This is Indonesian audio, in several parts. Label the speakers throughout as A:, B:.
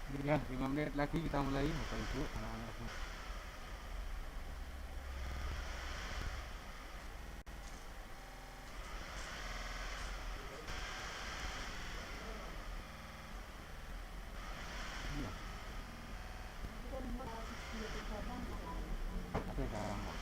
A: Ya, 5 menit lagi kita mulai, Bapak Ibu, anak-anak semua. Iya, tapi sekarang kok. Tapi sama.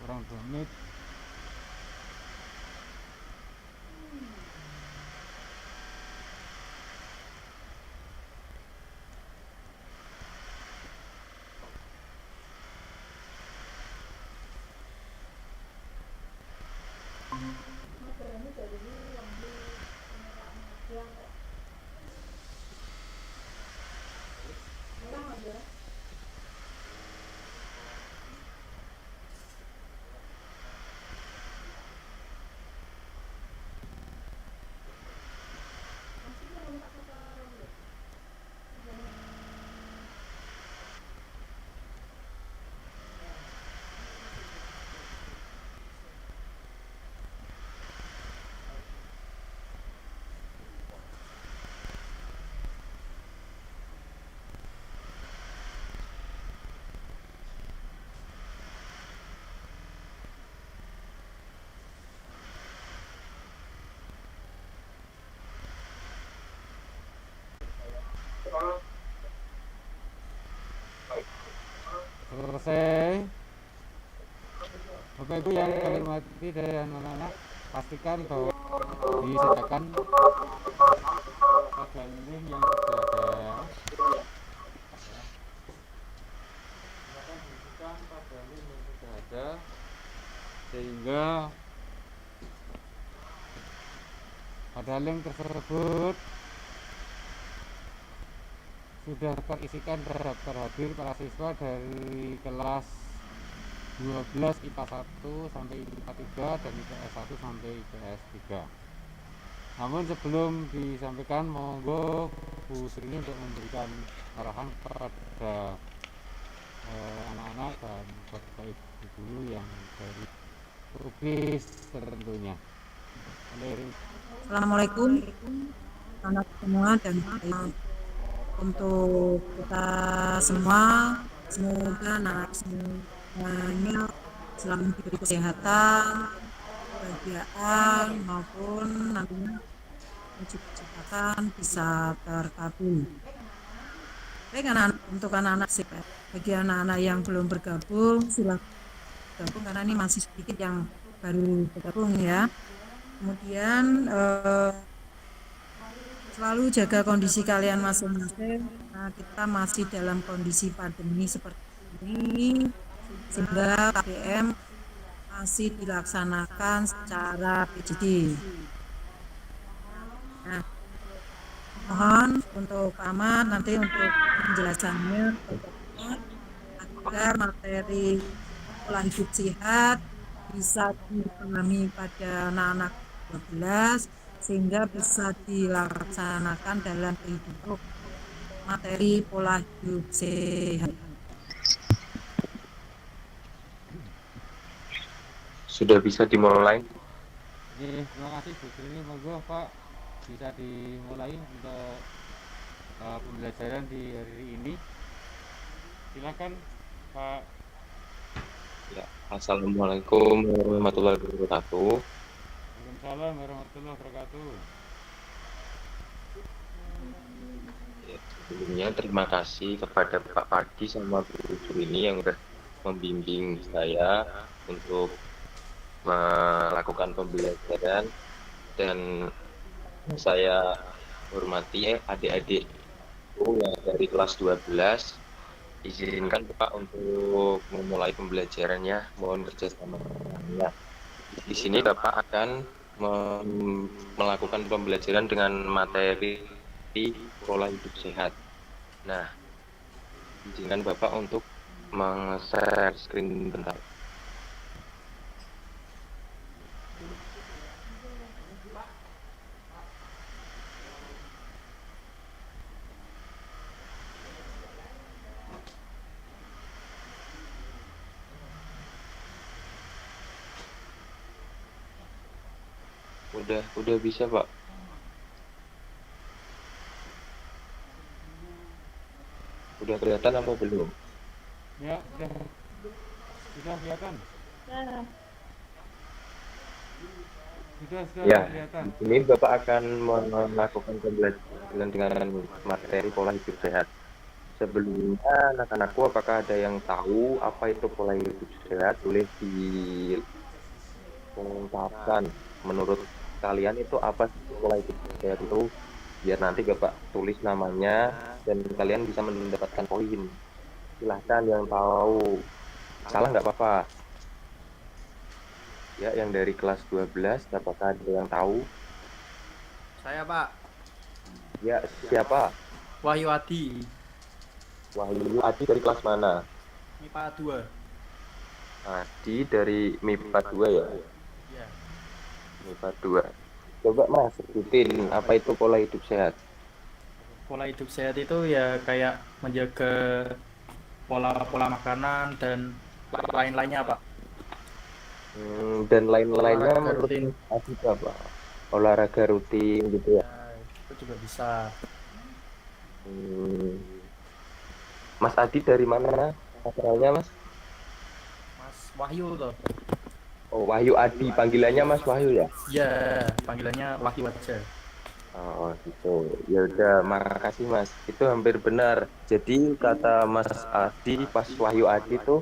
A: Kurang 2 menit. Selesai. Bapak Ibu yang kami hormati dan anak-anak, pastikan bahwa disediakan pada link yang sudah ada. Silakan diisikan pada link yang sudah ada, sehingga pada link tersebut sudah terisikan daftar hadir para siswa dari kelas 12 IPA 1 sampai IPA 3 dan IPS 1 sampai IPS 3. Namun sebelum disampaikan, monggo Bu Sri untuk memberikan arahan kepada anak-anak dan bapak ibu guru yang dari kubis tentunya.
B: Assalamualaikum anak semua dan untuk kita semua, semoga anak semuanya selalu diberi kesehatan, kebahagiaan maupun nantinya cita-citakan bisa terkabul. Baik anak-anak, untuk anak-anak sih, bagi anak-anak yang belum bergabung silakan bergabung karena ini masih sedikit yang baru bergabung ya. Kemudian selalu jaga kondisi kalian masing-masing. Nah, kita masih dalam kondisi pandemi seperti ini, sehingga KBM masih dilaksanakan secara PJJ. Nah, mohon untuk aman nanti untuk penjelasannya agar materi pola hidup sehat bisa dipahami pada anak-anak 12 sehingga bisa dilaksanakan dalam kehidupan materi pola hidup sehat.
C: Sudah bisa dimulai.
A: Oke, terima kasih Bu Sri. Monggo Pak bisa dimulai untuk pembelajaran di hari ini. Silakan Pak.
C: Assalamualaikum warahmatullahi wabarakatuh.
A: Waalaikumsalam warahmatullahi wabarakatuh.
C: Ya, sebelumnya terima kasih kepada Pak Padi sama Bu Ucu ini yang sudah membimbing saya untuk melakukan pembelajaran, dan saya hormati adik-adik yang dari kelas 12. Izinkan Pak untuk memulai pembelajarannya. Mohon kerjasamanya. Di sini Bapak akan melakukan pembelajaran dengan materi pola hidup sehat. Nah, izinkan Bapak untuk meng-share screen bentar. Udah bisa Pak. Udah kelihatan apa belum?
A: Ya, sudah kelihatan. Sudah
C: Ya,
A: kelihatan.
C: di sini Bapak akan melakukan pembelajaran dengan materi pola hidup sehat. Sebelumnya, anak-anakku, apakah ada yang tahu apa itu pola hidup sehat? Boleh diungkapkan. Menurut kalian itu apa sih pola hidup sehat itu? Biar nanti Bapak tulis namanya dan kalian bisa mendapatkan poin. Silahkan yang tahu. Salah nggak apa-apa. Ya, yang dari kelas 12, apakah ada yang tahu?
D: Saya Pak,
C: Ya, siapa?
D: Wahyu Adi,
C: Wahyu Adi dari kelas mana?
D: MIPA 2.
C: Adi dari MIPA 2 ya?
D: Ya.
C: MIPA 2. Coba Mas, sebutin apa itu pola hidup sehat?
D: Pola hidup sehat itu ya kayak menjaga pola makanan dan lain-lainnya Pak.
C: Dan lain-lainnya
D: Olahraga
C: menurut
D: rutin.
C: Mas Adi apa? Olahraga rutin gitu ya?
D: Ya, itu juga bisa.
C: Hmm, Mas Adi dari mana asalnya Mas?
D: Mas Wahyu loh.
C: Oh, Wahyu Adi, panggilannya Mas Wahyu ya?
D: Ya, panggilannya Wahyu aja.
C: Oh gitu. Ya udah, makasih Mas. Itu hampir benar. Jadi kata Mas Adi pas Wahyu Adi tuh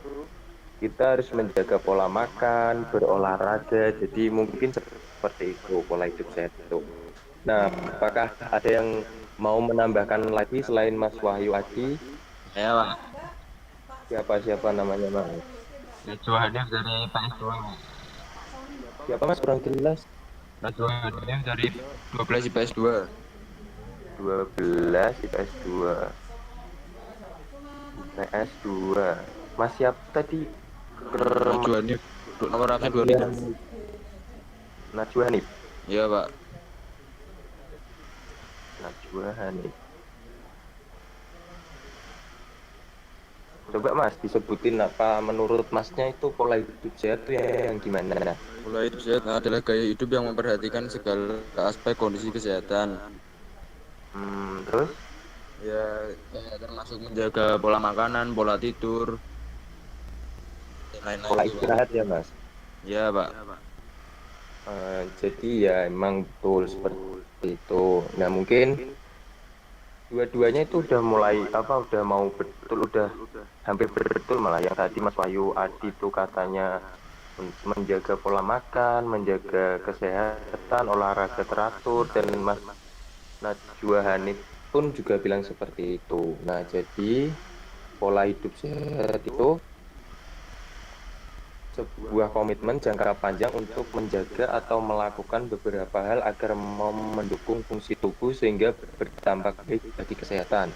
C: kita harus menjaga pola makan, berolahraga. Jadi mungkin seperti itu pola hidup sehat itu. Nah, apakah ada yang mau menambahkan lagi selain Mas Wahyu Adi?
E: Ya Pak,
C: Siapa namanya Mas?
E: Najwa Hanif dari PS2.
C: Siapa Mas? Kurang jelas.
E: Najwa Hanif dari 12 IPS 2.
C: 12 IPS 2. IPS 2. Mas siapa tadi?
E: Najwa Hanif, nomor akhir 25.
C: Najwa Hanif.
E: Iya Pak.
C: Najwa Hanif. Coba Mas disebutin apa menurut Masnya itu pola hidup sehat itu yang gimana?
E: Pola hidup sehat adalah gaya hidup yang memperhatikan segala aspek kondisi kesehatan.
C: Terus?
E: Ya, termasuk menjaga pola makanan, pola tidur, dan lain-lain.
C: Pola istirahat ya Mas?
E: Iya Pak.
C: Jadi ya emang betul seperti itu. Nah mungkin dua-duanya itu udah mulai udah mau betul, udah hampir betul malah. Yang tadi Mas Wahyu Adi itu katanya menjaga pola makan, menjaga kesehatan, olahraga teratur, dan Mas Najwa Hanif pun juga bilang seperti itu. Nah jadi pola hidup sehat itu sebuah komitmen jangka panjang untuk menjaga atau melakukan beberapa hal agar mendukung fungsi tubuh sehingga berdampak baik bagi kesehatan.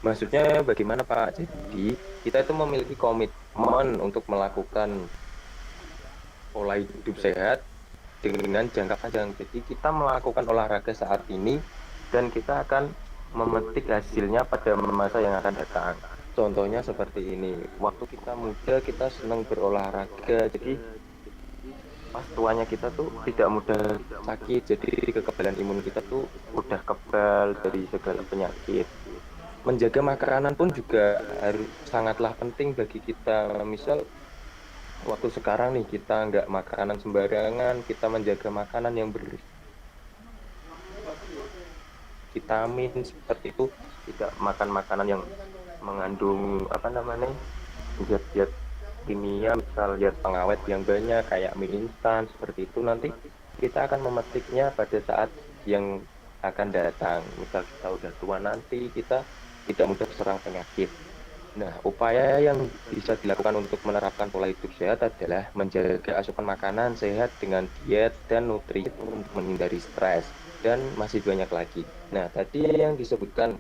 C: Maksudnya bagaimana Pak? Jadi kita itu memiliki komitmen untuk melakukan pola hidup sehat dengan jangka panjang. Jadi kita melakukan olahraga saat ini dan kita akan memetik hasilnya pada masa yang akan datang. Contohnya seperti ini, waktu kita muda kita senang berolahraga, jadi pas tuanya kita tuh tidak mudah sakit, jadi kekebalan imun kita tuh udah kebal dari segala penyakit. Menjaga makanan pun juga harus sangatlah penting bagi kita. Misal waktu sekarang nih kita nggak makanan sembarangan, kita menjaga makanan yang bervitamin seperti itu, tidak makan makanan yang mengandung apa namanya zat-zat kimia, misal zat pengawet yang banyak kayak mie instan seperti itu, nanti kita akan memetiknya pada saat yang akan datang. Misal kita udah tua nanti, kita tidak mudah terserang penyakit. Nah, upaya yang bisa dilakukan untuk menerapkan pola hidup sehat adalah menjaga asupan makanan sehat dengan diet dan nutrisi untuk menghindari stres, dan masih banyak lagi. Nah, tadi yang disebutkan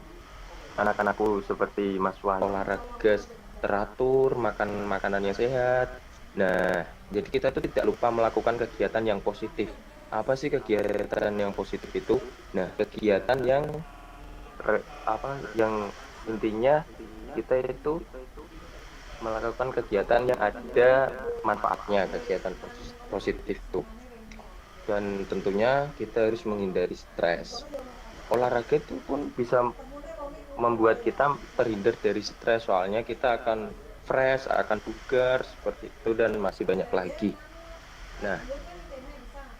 C: anak-anakku seperti Mas Wahyu, olahraga teratur, makan makanan yang sehat. Nah, jadi kita tuh tidak lupa melakukan kegiatan yang positif. Apa sih kegiatan yang positif itu? Nah, kegiatan yang yang intinya kita itu melakukan kegiatan yang ada manfaatnya, kegiatan positif itu. Dan tentunya kita harus menghindari stres. Olahraga itu pun bisa membuat kita terhindar dari stres, soalnya kita akan fresh, akan bugar seperti itu, dan masih banyak lagi. Nah,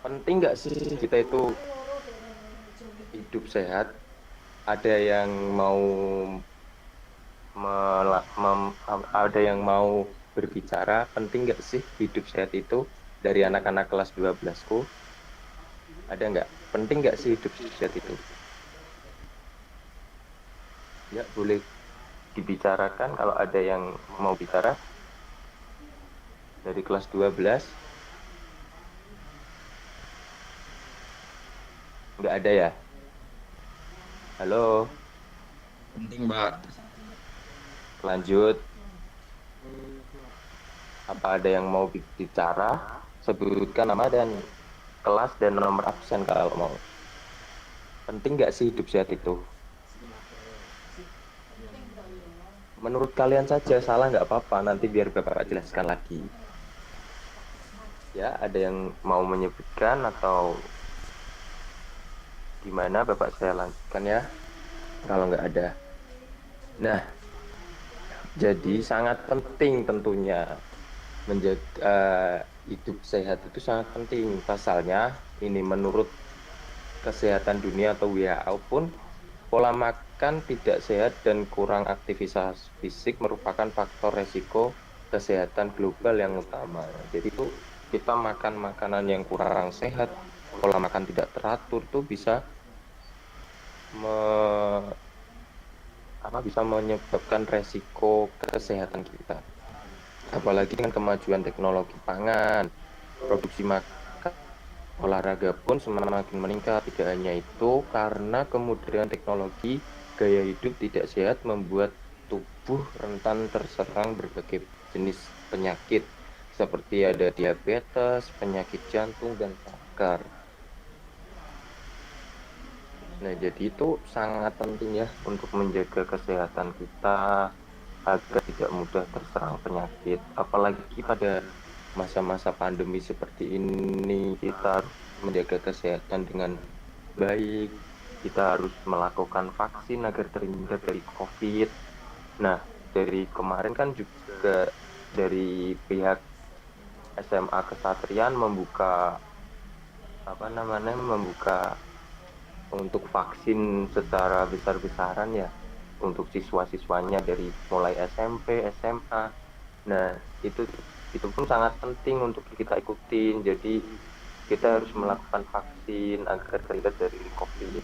C: penting nggak sih kita itu hidup sehat? Ada yang mau ada yang mau berbicara, penting nggak sih hidup sehat itu? Dari anak-anak kelas 12ku, ada nggak? Penting nggak sih hidup sehat itu? Ya, boleh dibicarakan kalau ada yang mau bicara dari kelas 12. Nggak ada ya? Halo,
E: Penting, Mbak.
C: lanjut. Apa ada yang mau bicara? Sebutkan nama dan kelas dan nomor absen kalau mau. Penting nggak sih hidup sehat itu? Menurut kalian saja, salah nggak apa-apa, nanti biar Bapak jelaskan lagi. Ya, ada yang mau menyebutkan atau gimana? Bapak saya lanjutkan ya, kalau nggak ada. Nah, jadi sangat penting tentunya menjaga hidup sehat itu sangat penting. Pasalnya, ini menurut Kesehatan Dunia atau WHO pun, pola makan tidak sehat dan kurang aktivitas fisik merupakan faktor resiko kesehatan global yang utama. Jadi itu kita makan makanan yang kurang sehat, pola makan tidak teratur tuh bisa bisa menyebabkan resiko kesehatan kita. Apalagi dengan kemajuan teknologi pangan, produksi makan, olahraga pun semakin meningkat. Tidak hanya itu, karena kemudahan teknologi, gaya hidup tidak sehat membuat tubuh rentan terserang berbagai jenis penyakit seperti ada diabetes, penyakit jantung, dan kanker. Nah, jadi itu sangat penting ya untuk menjaga kesehatan kita agar tidak mudah terserang penyakit. Apalagi pada masa-masa pandemi seperti ini, kita harus menjaga kesehatan dengan baik. Kita harus melakukan vaksin agar terhindar dari COVID. Nah, dari kemarin kan juga dari pihak SMA Kesatrian membuka membuka untuk vaksin secara besar-besaran ya untuk siswa-siswanya dari mulai SMP, SMA. Nah, itu pun sangat penting untuk kita ikutin. Jadi kita harus melakukan vaksin agar terhindar dari COVID.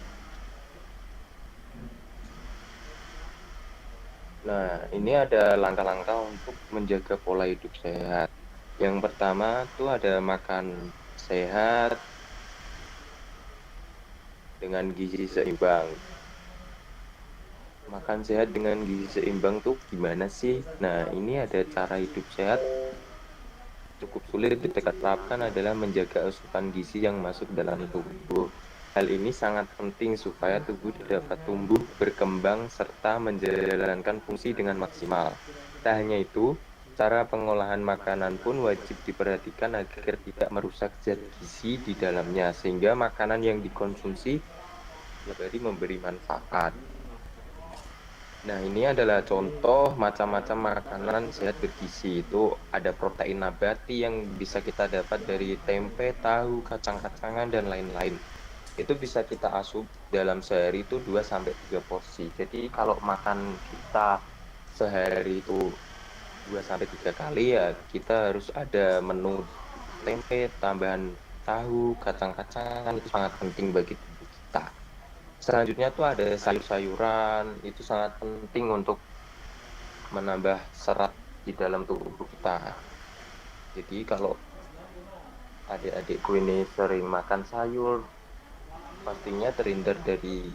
C: Nah, ini ada langkah-langkah untuk menjaga pola hidup sehat. Yang pertama tuh ada makan sehat dengan gizi seimbang. Makan sehat dengan gizi seimbang tuh gimana sih? Nah, ini ada cara hidup sehat cukup sulit diterapkan adalah menjaga asupan gizi yang masuk dalam tubuh. Hal ini sangat penting supaya tubuh dapat tumbuh, berkembang, serta menjalankan fungsi dengan maksimal. Tak hanya itu, cara pengolahan makanan pun wajib diperhatikan agar tidak merusak zat gizi di dalamnya, sehingga makanan yang dikonsumsi memberi manfaat. Nah, ini adalah contoh macam-macam makanan sehat bergizi. Itu ada protein nabati yang bisa kita dapat dari tempe, tahu, kacang-kacangan, dan lain-lain. Itu bisa kita asup dalam sehari itu 2 sampai 3 porsi. Jadi kalau makan kita sehari itu 2 sampai 3 kali ya kita harus ada menu tempe, tambahan tahu, kacang-kacangan itu sangat penting bagi tubuh kita. Selanjutnya tuh ada sayur-sayuran, itu sangat penting untuk menambah serat di dalam tubuh kita. Jadi kalau adik-adikku ini sering makan sayur, pastinya terhindar dari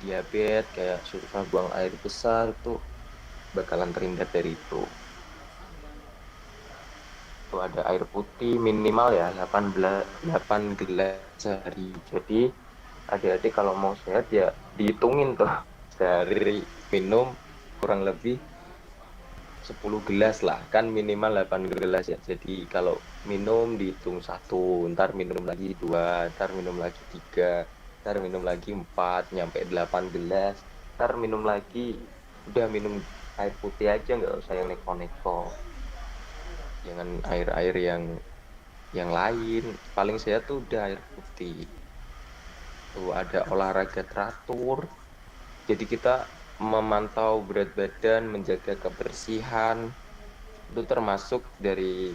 C: diabetes kayak susah buang air besar itu bakalan terhindar dari itu. Itu ada air putih minimal ya 8 gelas sehari. Jadi adik-adik kalau mau sehat ya dihitungin tuh sehari minum kurang lebih 10 gelas lah, kan minimal 8 gelas ya. Jadi kalau minum dihitung 1, ntar minum lagi 2, ntar minum lagi 3, ntar minum lagi 4, nyampe 8 gelas, ntar minum lagi, udah minum air putih aja, nggak usah yang neko-neko. Jangan air-air yang lain, paling sehat tuh udah air putih. Tuh ada olahraga teratur, jadi kita memantau berat badan, menjaga kebersihan, itu termasuk dari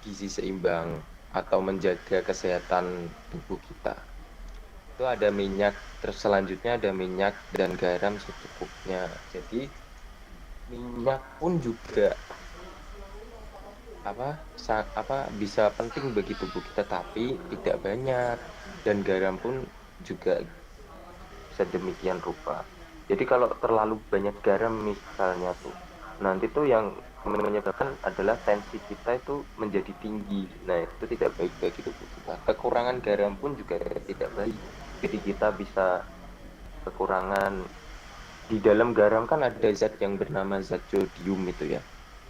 C: gizi seimbang atau menjaga kesehatan tubuh kita. Itu ada minyak, terus selanjutnya ada minyak dan garam secukupnya. Jadi minyak pun juga bisa penting bagi tubuh kita tapi tidak banyak, dan garam pun juga sedemikian rupa. Jadi kalau terlalu banyak garam misalnya tuh, nanti tuh yang menyebabkan adalah tensi kita itu menjadi tinggi. Nah, itu tidak baik bagi tubuh kita. Kekurangan garam pun juga tidak baik. Jadi kita bisa kekurangan, di dalam garam kan ada zat yang bernama zat jodium itu ya.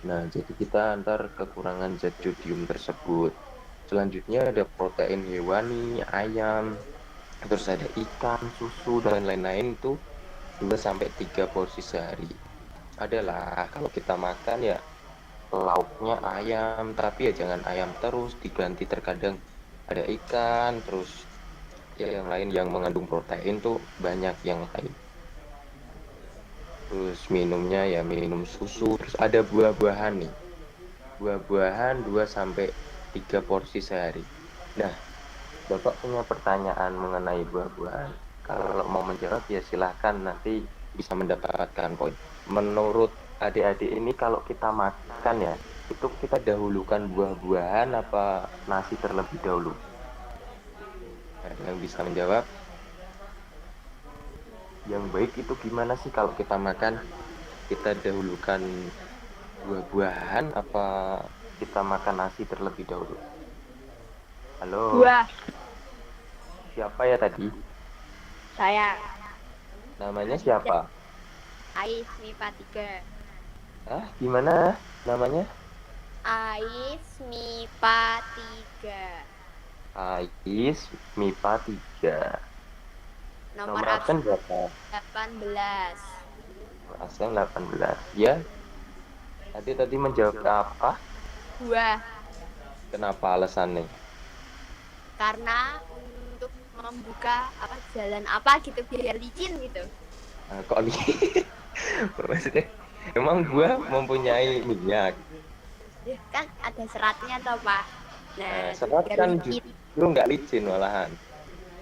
C: Nah, jadi kita antar kekurangan zat jodium tersebut. Selanjutnya ada protein hewani, ayam, terus ada ikan, susu, dan lain-lain itu 2 sampai 3 porsi sehari. Adalah kalau kita makan ya lauknya ayam, tapi ya jangan ayam terus, diganti terkadang ada ikan, terus ya yang lain yang mengandung protein tuh banyak yang lain. Terus minumnya ya minum susu, terus ada buah-buahan nih. Buah-buahan 2 sampai 3 porsi sehari. Nah, Bapak punya pertanyaan mengenai buah-buahan. Kalau mau menjawab ya silahkan, nanti bisa mendapatkan poin. Menurut adik-adik ini kalau kita makan ya, itu kita dahulukan buah-buahan apa nasi terlebih dahulu? Nah, yang bisa menjawab, yang baik itu gimana sih kalau kita makan? Kita dahulukan buah-buahan apa kita makan nasi terlebih dahulu? Halo?
F: Buah.
C: Siapa ya tadi?
F: Saya
C: Namanya siapa?
F: Ais MIPA 3.
C: Gimana namanya?
F: Ais MIPA 3.
C: Ais MIPA 3.
F: Nomor
C: absen berapa?
F: 18.
C: Absen 18. Ya. Tadi menjawab apa?
F: Buah.
C: Kenapa alasannya?
F: Karena untuk membuka jalan apa gitu biar licin gitu.
C: Kok nih? Maksudnya, emang buah mempunyai minyak?
F: Ya, kan ada seratnya toh, Pak. Nah,
C: Serat
F: biar
C: kan
F: licin.
C: justru nggak licin malahan.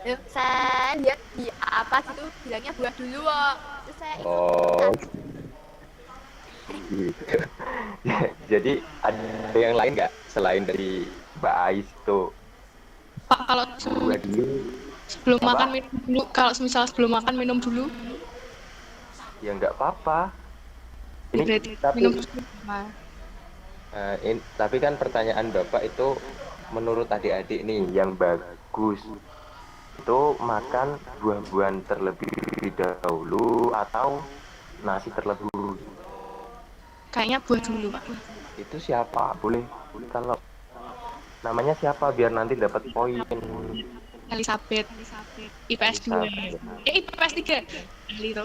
F: Yuk, saya lihat di gitu bilangnya buah dulu kok. Terus saya ikut.
C: Oh. Gitu. Jadi ada yang lain nggak selain dari Mbak Ais tuh?
G: Pak, kalau
C: Buah dulu.
G: sebelum
C: Apa?
G: makan minum dulu. Kalau misal sebelum makan minum dulu,
C: Ya nggak apa-apa. Ini
G: berarti
C: tapi
G: minum dulu. Nah,
C: tapi kan pertanyaan Bapak itu menurut adik-adik nih yang bagus itu makan buah-buahan terlebih dahulu atau nasi terlebih dahulu?
G: kayaknya buah dulu, Pak.
C: Itu siapa? Boleh kalau namanya siapa biar nanti dapat poin.
G: Elizabeth. IPS 2.
C: Elizabeth.
G: IPS 3. Ali tuh.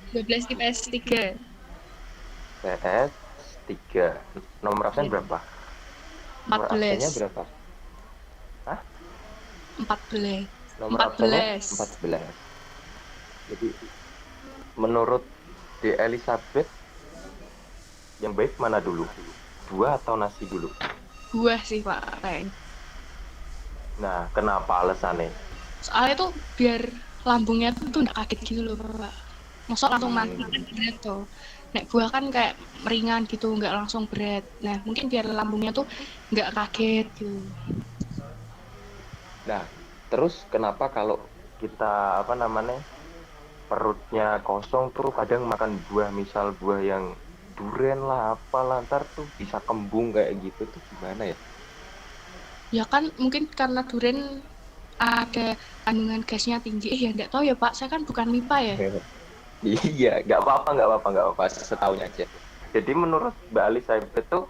G: 12 IPS 3.
C: PS 3. Nomor absen berapa? Nomor absennya
G: 14.
C: berapa? Hah?
G: 14.
C: Nomor absennya
G: 14.
C: 14. Jadi menurut D. Elizabeth yang baik mana dulu? Buah atau nasi dulu?
G: Buah sih Pak kayaknya.
C: Nah, kenapa alasannya?
G: Soalnya tuh biar lambungnya tuh nggak kaget gitu loh Pak. Masuk langsung mati kan berat tuh. Nek buah kan kayak meringan gitu, nggak langsung berat. Nah mungkin biar lambungnya tuh nggak kaget gitu.
C: Nah, terus kenapa kalau kita perutnya kosong tuh kadang makan buah, misal buah yang duren lah apalah, ntar tuh bisa kembung kayak gitu tuh gimana ya?
G: Ya kan mungkin karena durian ada kandungan gasnya tinggi. Ya nggak tahu ya Pak, saya kan bukan MIPA ya.
C: Iya, nggak apa-apa, setaunya aja. Jadi menurut Mbak Elizabeth tuh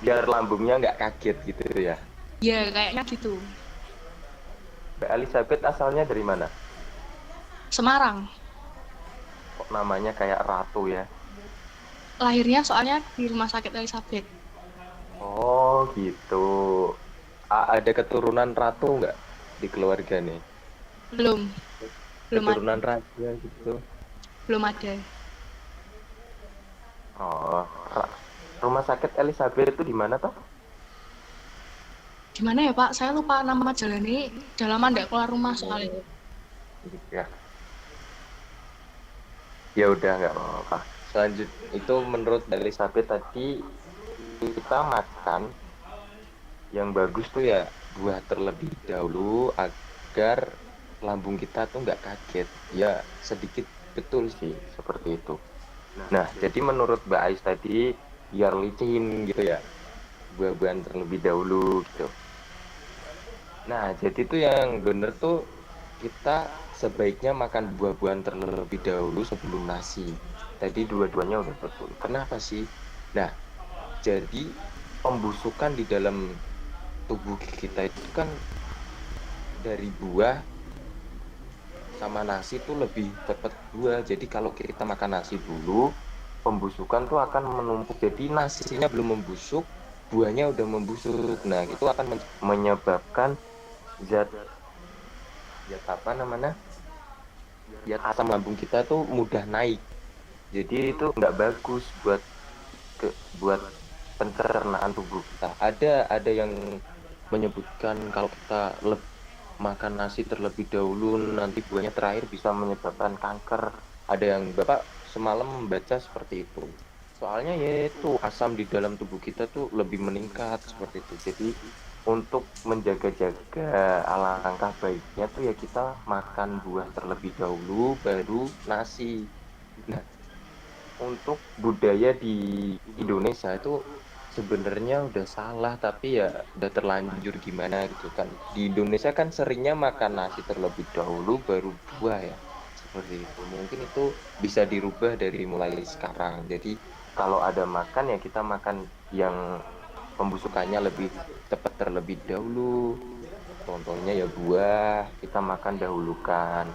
C: biar lambungnya nggak kaget gitu ya.
G: Ya kayaknya gitu.
C: Mbak Elizabeth asalnya dari mana?
G: Semarang.
C: Kok namanya kayak ratu ya?
G: Lahirnya soalnya di Rumah Sakit Elizabeth.
C: Oh gitu. Ada keturunan ratu nggak di keluarga nih?
G: Belum. Belum ada.
C: Keturunan raja gitu.
G: Belum ada.
C: Oh, Rumah Sakit Elizabeth itu di mana toh?
G: Di mana ya Pak? Saya lupa nama jalannya. Udah lama nggak keluar rumah soalnya.
C: Ya, ya udah nggak apa-apa. Selanjutnya itu menurut Elizabeth tadi kita makan yang bagus tuh ya buah terlebih dahulu agar lambung kita tuh nggak kaget. Ya sedikit betul sih seperti itu. Nah, jadi menurut Mbak Ais tadi biar licin gitu ya, buah-buahan terlebih dahulu gitu. Nah, jadi tuh yang bener tuh kita sebaiknya makan buah-buahan terlebih dahulu sebelum nasi. Tadi dua-duanya udah betul. Kenapa sih? Nah, jadi pembusukan di dalam tubuh kita itu kan dari buah sama nasi tuh lebih cepat buah. Jadi kalau kita makan nasi dulu, pembusukan tuh akan menumpuk. Jadi nasinya belum membusuk, buahnya udah membusuk. Nah, itu akan menyebabkan zat apa namanya? Zat asam lambung kita tuh mudah naik. Jadi itu nggak bagus buat pencernaan tubuh kita. Ada yang menyebutkan kalau kita makan nasi terlebih dahulu nanti buahnya terakhir bisa menyebabkan kanker. Ada yang Bapak semalam membaca seperti itu. Soalnya yaitu asam di dalam tubuh kita tuh lebih meningkat seperti itu. Jadi untuk menjaga-jaga alangkah baiknya tuh ya kita makan buah terlebih dahulu baru nasi. Nah, untuk budaya di Indonesia itu sebenarnya udah salah, tapi ya udah terlanjur gimana gitu kan. Di Indonesia kan seringnya makan nasi terlebih dahulu baru buah ya, seperti itu. Mungkin itu bisa dirubah dari mulai sekarang. Jadi kalau ada makan ya kita makan yang pembusukannya lebih cepat terlebih dahulu. Contohnya ya buah kita makan dahulukan.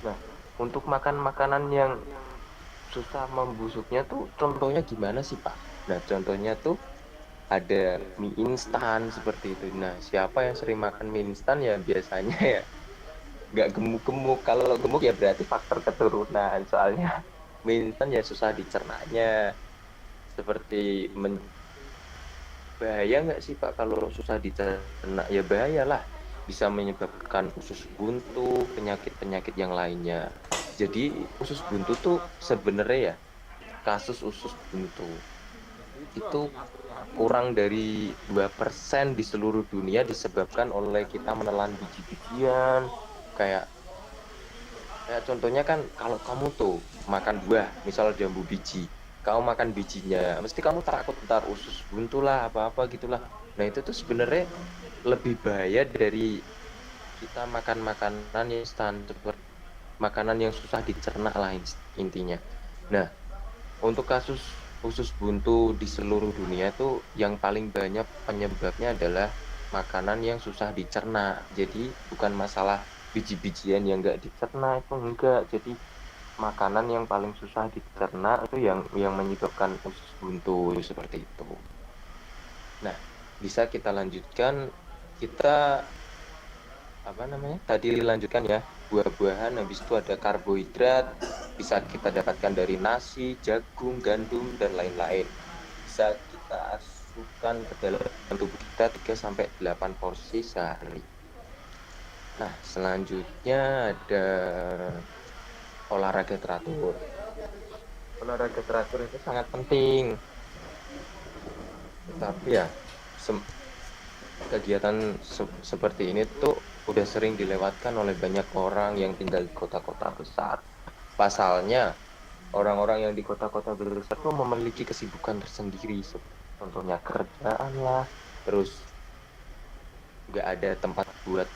C: Nah, untuk makan makanan yang susah membusuknya tuh contohnya gimana sih Pak? Nah, contohnya tuh ada mie instan seperti itu. Nah, siapa yang sering makan mie instan ya biasanya ya nggak gemuk-gemuk. Kalau gemuk ya berarti faktor keturunan. Soalnya mie instan ya susah dicernanya. Seperti bahaya nggak sih Pak kalau susah dicerna? Ya bahaya lah. Bisa menyebabkan usus buntu, penyakit-penyakit yang lainnya. Jadi usus buntu tuh sebenarnya ya kasus usus buntu itu kurang dari 2% di seluruh dunia disebabkan oleh kita menelan biji-bijian kayak contohnya kan kalau kamu tuh makan buah misal jambu biji kamu makan bijinya mesti kamu takut ntar usus buntu lah apa-apa gitulah. Nah itu tuh sebenarnya lebih bahaya dari kita makan makanan yang instan seperti makanan yang susah dicerna lah intinya. Nah untuk kasus usus buntu di seluruh dunia tuh yang paling banyak penyebabnya adalah makanan yang susah dicerna. Jadi bukan masalah biji-bijian yang nggak dicerna itu enggak. Jadi makanan yang paling susah dicerna itu yang menyebabkan usus buntu seperti itu. Nah, bisa kita lanjutkan, kita apa namanya? Tadi lanjutkan ya, buah-buahan, habis itu ada karbohidrat, bisa kita dapatkan dari nasi, jagung, gandum dan lain-lain. Bisa kita masukkan ke dalam tubuh kita 3 sampai 8 porsi sehari. Nah, selanjutnya ada olahraga teratur. Olahraga teratur itu sangat penting. Tetapi ya kegiatan seperti ini tuh udah sering dilewatkan oleh banyak orang yang tinggal di kota-kota besar. Pasalnya, orang-orang yang di kota-kota besar tuh memiliki kesibukan tersendiri. Contohnya kerjaan lah, terus nggak ada tempat buat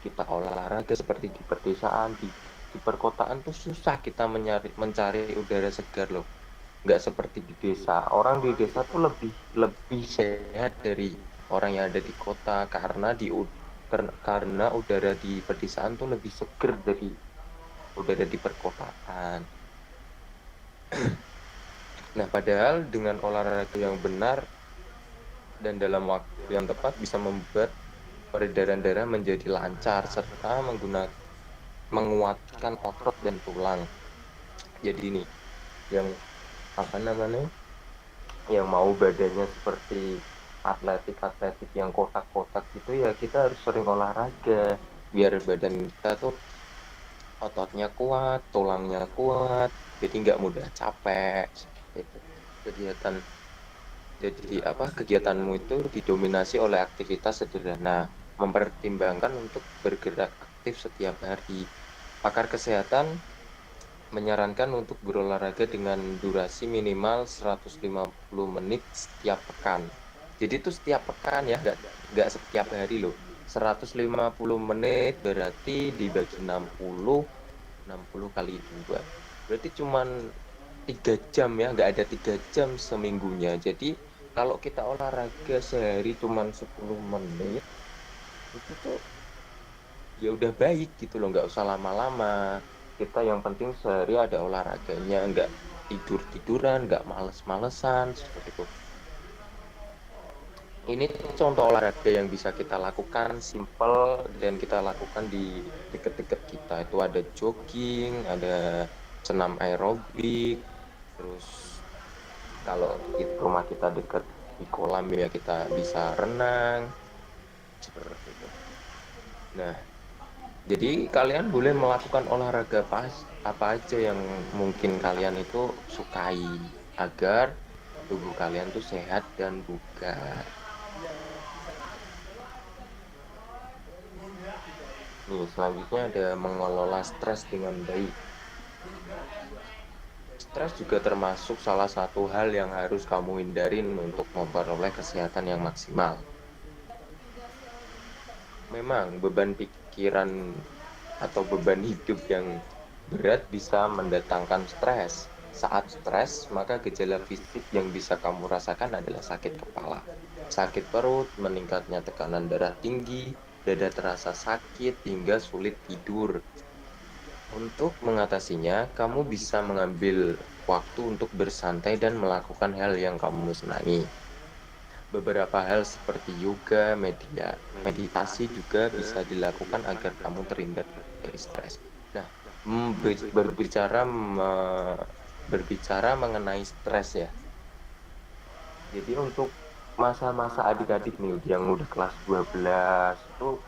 C: kita olahraga seperti di pedesaan, di perkotaan tuh susah kita mencari udara segar loh. Nggak seperti di desa. Orang di desa tuh lebih sehat dari orang yang ada di kota karena udara di pedesaan tuh lebih seger dari udara di perkotaan. Nah, padahal dengan olahraga yang benar dan dalam waktu yang tepat bisa membuat peredaran darah menjadi lancar serta menguatkan otot dan tulang. Jadi ini yang apa namanya? Yang mau badannya seperti atletik yang kotak-kotak gitu ya, kita harus sering olahraga biar badan kita tuh ototnya kuat, tulangnya kuat, jadi nggak mudah capek. Itu kegiatanmu itu didominasi oleh aktivitas sederhana, mempertimbangkan untuk bergerak aktif setiap hari. Pakar kesehatan menyarankan untuk berolahraga dengan durasi minimal 150 menit setiap pekan. Jadi itu setiap pekan ya, nggak setiap hari loh. 150 menit berarti dibagi 60 kali 2. Berarti cuman 3 jam ya, nggak ada 3 jam seminggunya. Jadi kalau kita olahraga sehari cuman 10 menit, itu tuh ya udah baik gitu loh, nggak usah lama-lama. Kita yang penting sehari ada olahraganya, nggak tidur-tiduran, nggak males-malesan seperti itu. Ini contoh olahraga yang bisa kita lakukan, simple dan kita lakukan di dekat-dekat kita. Itu ada jogging, ada senam aerobik, terus kalau di rumah kita dekat di kolam ya kita bisa renang seperti itu. Nah, jadi kalian boleh melakukan olahraga apa aja yang mungkin kalian itu sukai agar tubuh kalian tuh sehat dan bugar. Nih, selanjutnya ada mengelola stres dengan baik. Stres juga termasuk salah satu hal yang harus kamu hindarin untuk memperoleh kesehatan yang maksimal. Memang beban pikiran atau beban hidup yang berat bisa mendatangkan stres. Saat stres, maka gejala fisik yang bisa kamu rasakan adalah sakit kepala, sakit perut, meningkatnya tekanan darah tinggi, dada terasa sakit, hingga sulit tidur. Untuk mengatasinya, kamu bisa mengambil waktu untuk bersantai dan melakukan hal yang kamu senangi. Beberapa hal seperti yoga, meditasi juga bisa dilakukan agar kamu terhindar dari stres. Nah, berbicara mengenai stres ya. Jadi untuk masa-masa adik-adik nih yang udah kelas 12 itu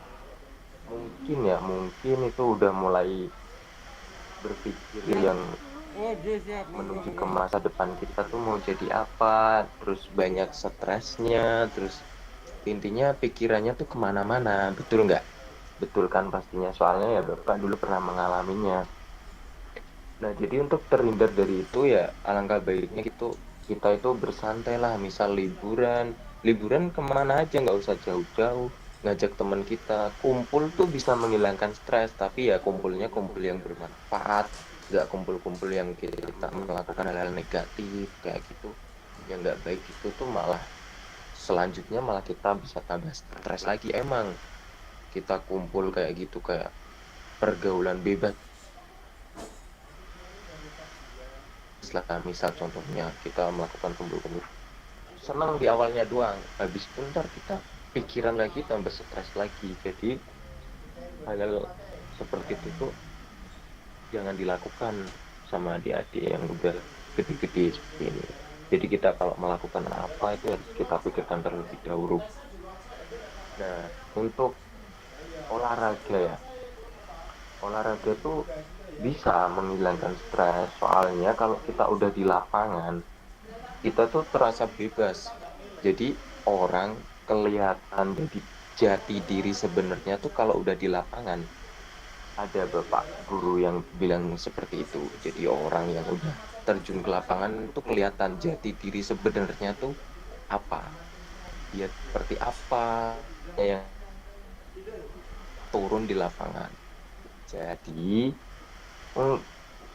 C: mungkin itu udah mulai berpikir yang menuju ke masa depan kita tuh mau jadi apa, terus banyak stresnya, terus intinya pikirannya tuh kemana-mana, betul nggak? Betul kan pastinya, soalnya ya Bapak dulu pernah mengalaminya. Nah, jadi untuk terhindar dari itu ya alangkah baiknya kita itu bersantai lah, misal liburan kemana aja, nggak usah jauh-jauh, ngajak teman kita kumpul tuh bisa menghilangkan stres, tapi ya kumpulnya kumpul yang bermanfaat, nggak kumpul-kumpul yang kita melakukan hal-hal negatif kayak gitu, yang nggak baik itu tuh malah selanjutnya malah kita bisa tambah stres lagi. Emang kita kumpul kayak gitu, kayak pergaulan bebas lah, misal contohnya kita melakukan kumpul-kumpul senang di awalnya doang, habis itu ntar kita pikiran lagi tambah stres lagi. Jadi hal-hal seperti itu tuh jangan dilakukan sama adik-adik yang udah gede-gede seperti ini. Jadi kita kalau melakukan apa itu harus kita pikirkan terlebih dahulu. Nah, untuk olahraga ya, olahraga tuh bisa menghilangkan stres. Soalnya kalau kita udah di lapangan, kita tuh terasa bebas. Jadi orang kelihatan dari jati diri sebenarnya tuh kalau udah di lapangan. Ada bapak guru yang bilang seperti itu. Jadi orang yang udah terjun ke lapangan tuh kelihatan jati diri sebenarnya tuh apa. Dia seperti apa yang turun di lapangan. Jadi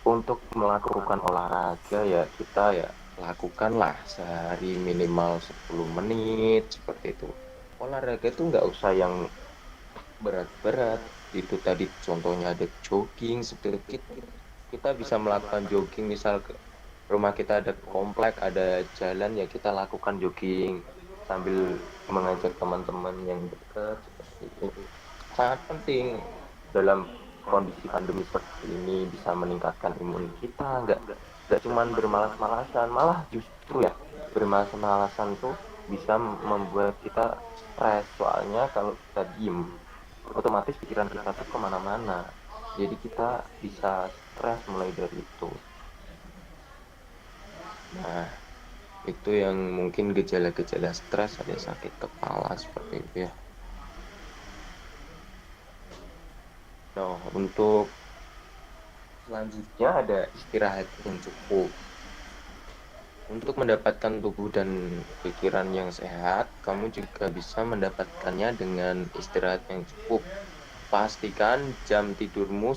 C: untuk melakukan olahraga ya kita ya lakukanlah sehari minimal 10 menit seperti itu. Olahraga tuh nggak usah yang berat-berat. Itu tadi contohnya ada jogging sedikit. Kita bisa melakukan jogging misal ke rumah kita ada komplek, ada jalan ya kita lakukan jogging sambil mengajak teman-teman yang dekat seperti itu. Sangat penting dalam kondisi pandemi seperti ini, bisa meningkatkan imun kita, nggak cuman bermalas-malasan, malah justru ya bermalas-malasan tuh bisa membuat kita stres. Soalnya kalau kita diem otomatis pikiran kita tuh kemana-mana, jadi kita bisa stres mulai dari itu. Nah, itu yang mungkin gejala-gejala stres, ada sakit kepala seperti itu ya. Nah, untuk selanjutnya ada istirahat yang cukup. Untuk mendapatkan tubuh dan pikiran yang sehat, kamu juga bisa mendapatkannya dengan istirahat yang cukup. Pastikan jam tidurmu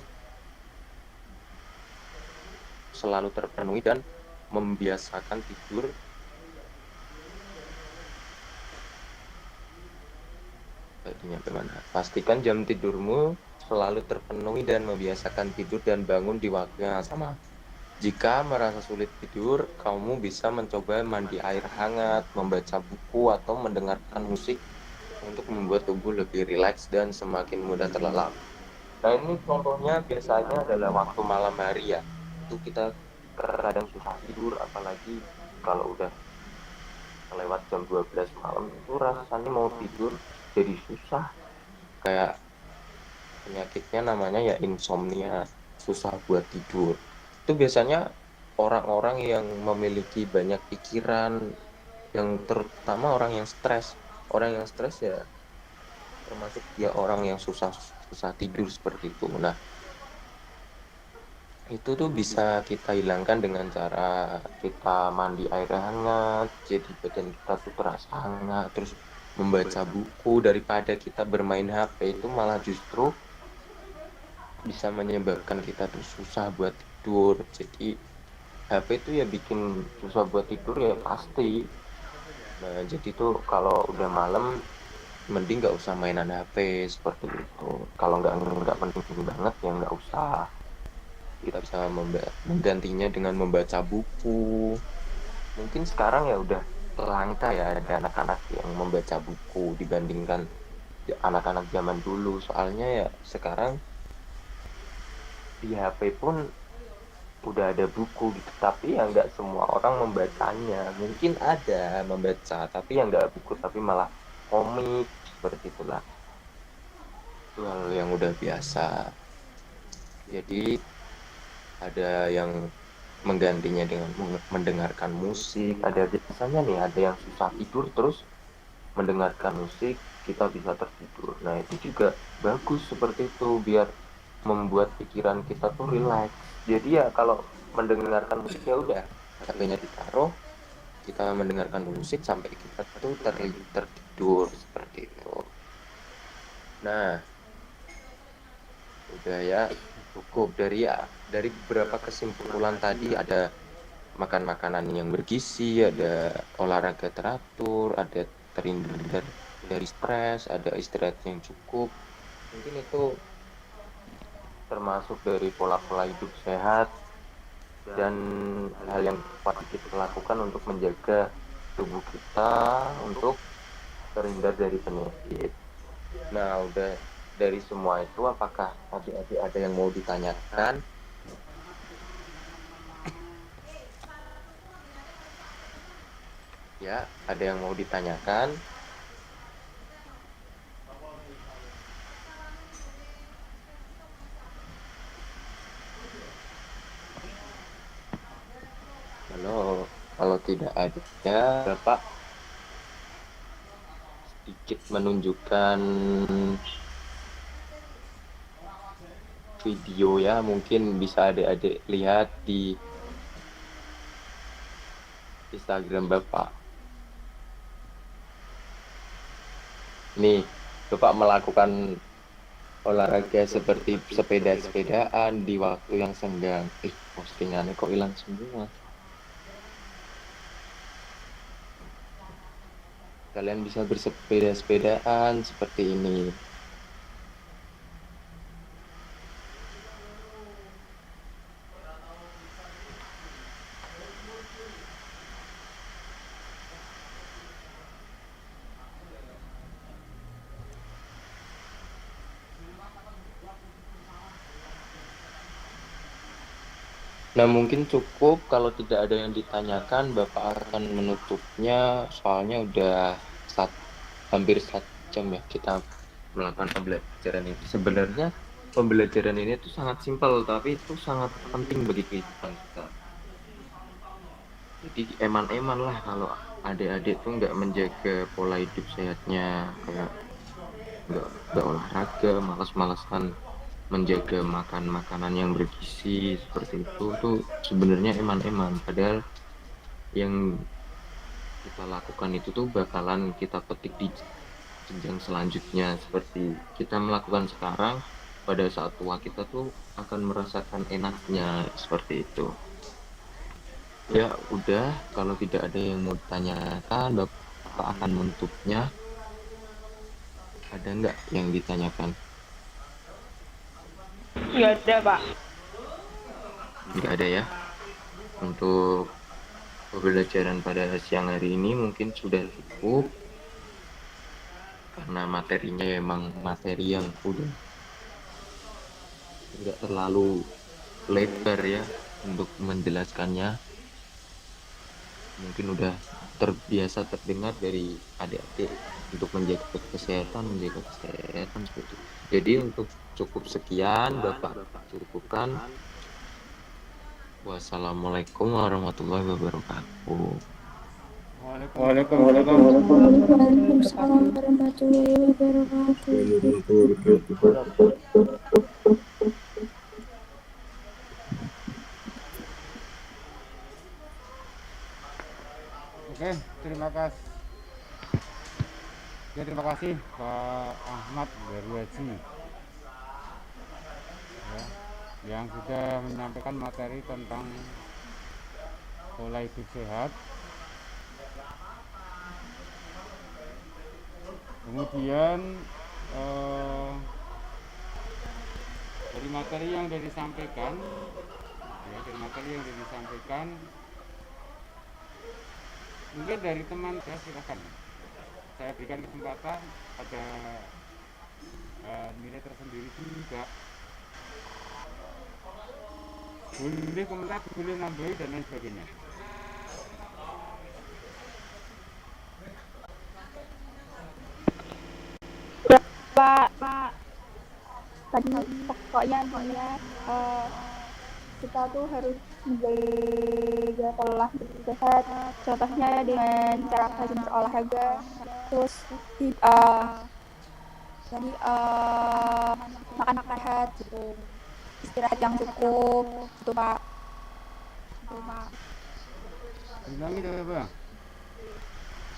C: selalu terpenuhi dan membiasakan tidur Pastikan jam tidurmu selalu terpenuhi dan membiasakan tidur dan bangun di waktu yang sama. Jika merasa sulit tidur, kamu bisa mencoba mandi air hangat, membaca buku, atau mendengarkan musik untuk membuat tubuh lebih rileks dan semakin mudah terlelap. Nah, ini contohnya biasanya adalah waktu malam hari ya. Itu kita kadang susah tidur, apalagi kalau udah lewat jam 12 malam itu rasanya mau tidur jadi susah. Kayak penyakitnya namanya ya insomnia, susah buat tidur. Itu biasanya orang-orang yang memiliki banyak pikiran, yang terutama orang yang stres. Orang yang stres ya termasuk ya orang yang susah tidur seperti itu. Nah, itu tuh bisa kita hilangkan dengan cara kita mandi air hangat, jadi badan kita tuh terasa hangat, terus membaca buku. Daripada kita bermain HP itu malah justru bisa menyebabkan kita tuh susah buat tidur. Jadi HP itu ya bikin susah buat tidur ya pasti. Nah, jadi tuh kalau udah malam mending nggak usah mainan HP seperti itu. Kalau nggak penting banget ya nggak usah. Kita bisa menggantinya dengan membaca buku. Mungkin sekarang ya udah langka ya ada anak-anak yang membaca buku dibandingkan anak-anak zaman dulu. Soalnya ya sekarang di HP pun udah ada buku gitu, tapi ya nggak semua orang membacanya. Mungkin ada membaca tapi yang nggak buku, tapi malah komik seperti itulah. Itu hal yang udah biasa. Jadi ada yang menggantinya dengan mendengarkan musik. Ada biasanya nih ada yang susah tidur terus mendengarkan musik kita bisa tertidur. Nah, itu juga bagus seperti itu biar membuat pikiran kita tuh rileks. Jadi ya kalau mendengarkan musik ya udah HP-nya ditaruh, kita mendengarkan musik sampai kita tuh tertidur seperti itu. Nah, udah ya cukup dari beberapa kesimpulan tadi. Ada makan makanan yang bergizi, ada olahraga teratur, ada terhindar dari stres, ada istirahat yang cukup. Mungkin itu termasuk dari pola-pola hidup sehat dan hal yang wajib kita lakukan untuk menjaga tubuh kita untuk terhindar dari penyakit. Nah, udah dari semua itu, apakah adik-adik ada yang mau ditanyakan? Ya, ada yang mau ditanyakan? Kalau tidak ada, Bapak sedikit menunjukkan video ya, mungkin bisa adik-adik lihat di Instagram Bapak. Nih, Bapak melakukan olahraga seperti sepeda-sepedaan di waktu yang senggang. Postingannya kok hilang semua. Kalian bisa bersepeda-sepedaan seperti ini. Nah, mungkin cukup. Kalau tidak ada yang ditanyakan, Bapak akan menutupnya. Soalnya udah hampir 1 jam ya kita melakukan pembelajaran ini. Sebenarnya pembelajaran ini tuh sangat simpel, tapi itu sangat penting bagi kehidupan kita. Jadi eman-eman lah kalau adik-adik tuh nggak menjaga pola hidup sehatnya, kayak nggak olahraga, malas-malasan menjaga makan makanan yang bergizi seperti itu tuh sebenarnya eman-eman. Padahal yang kita lakukan itu tuh bakalan kita petik di jenjang selanjutnya. Seperti kita melakukan sekarang, pada saat tua kita tuh akan merasakan enaknya seperti itu. Ya udah, kalau tidak ada yang mau ditanyakan, Bapak akan menutupnya. Ada nggak yang ditanyakan?
G: Nggak ada, Pak.
C: Nggak ada ya. Untuk pembelajaran pada siang hari ini mungkin sudah cukup, karena materinya emang materi yang udah nggak terlalu lebar ya untuk menjelaskannya. Mungkin udah terbiasa terdengar dari adik-adik untuk menjaga kesehatan seperti itu. Jadi untuk cukup sekian, Bapak cukupkan. Wassalamualaikum warahmatullahi wabarakatuh.
A: Waalaikumsalam.
F: Waalaikumsalam warahmatullahi wabarakatuh.
A: Oke, terima kasih. Ya, terima kasih Pak Ahmad Berwaji ya, yang sudah menyampaikan materi tentang pola hidup sehat. Kemudian dari materi yang sudah disampaikan, mungkin dari teman saya silakan. Saya berikan kesempatan, ada nilai tersendiri juga. Boleh komentar, boleh nambahi dan lain sebagainya.
F: Pak, tadi pokoknya intinya kita tuh harus menjaga pola hidup sehat. Contohnya dengan cara rajin berolahraga, terus jadi makan sehat gitu, istirahat yang cukup gitu Pak.
A: Ulangi coba.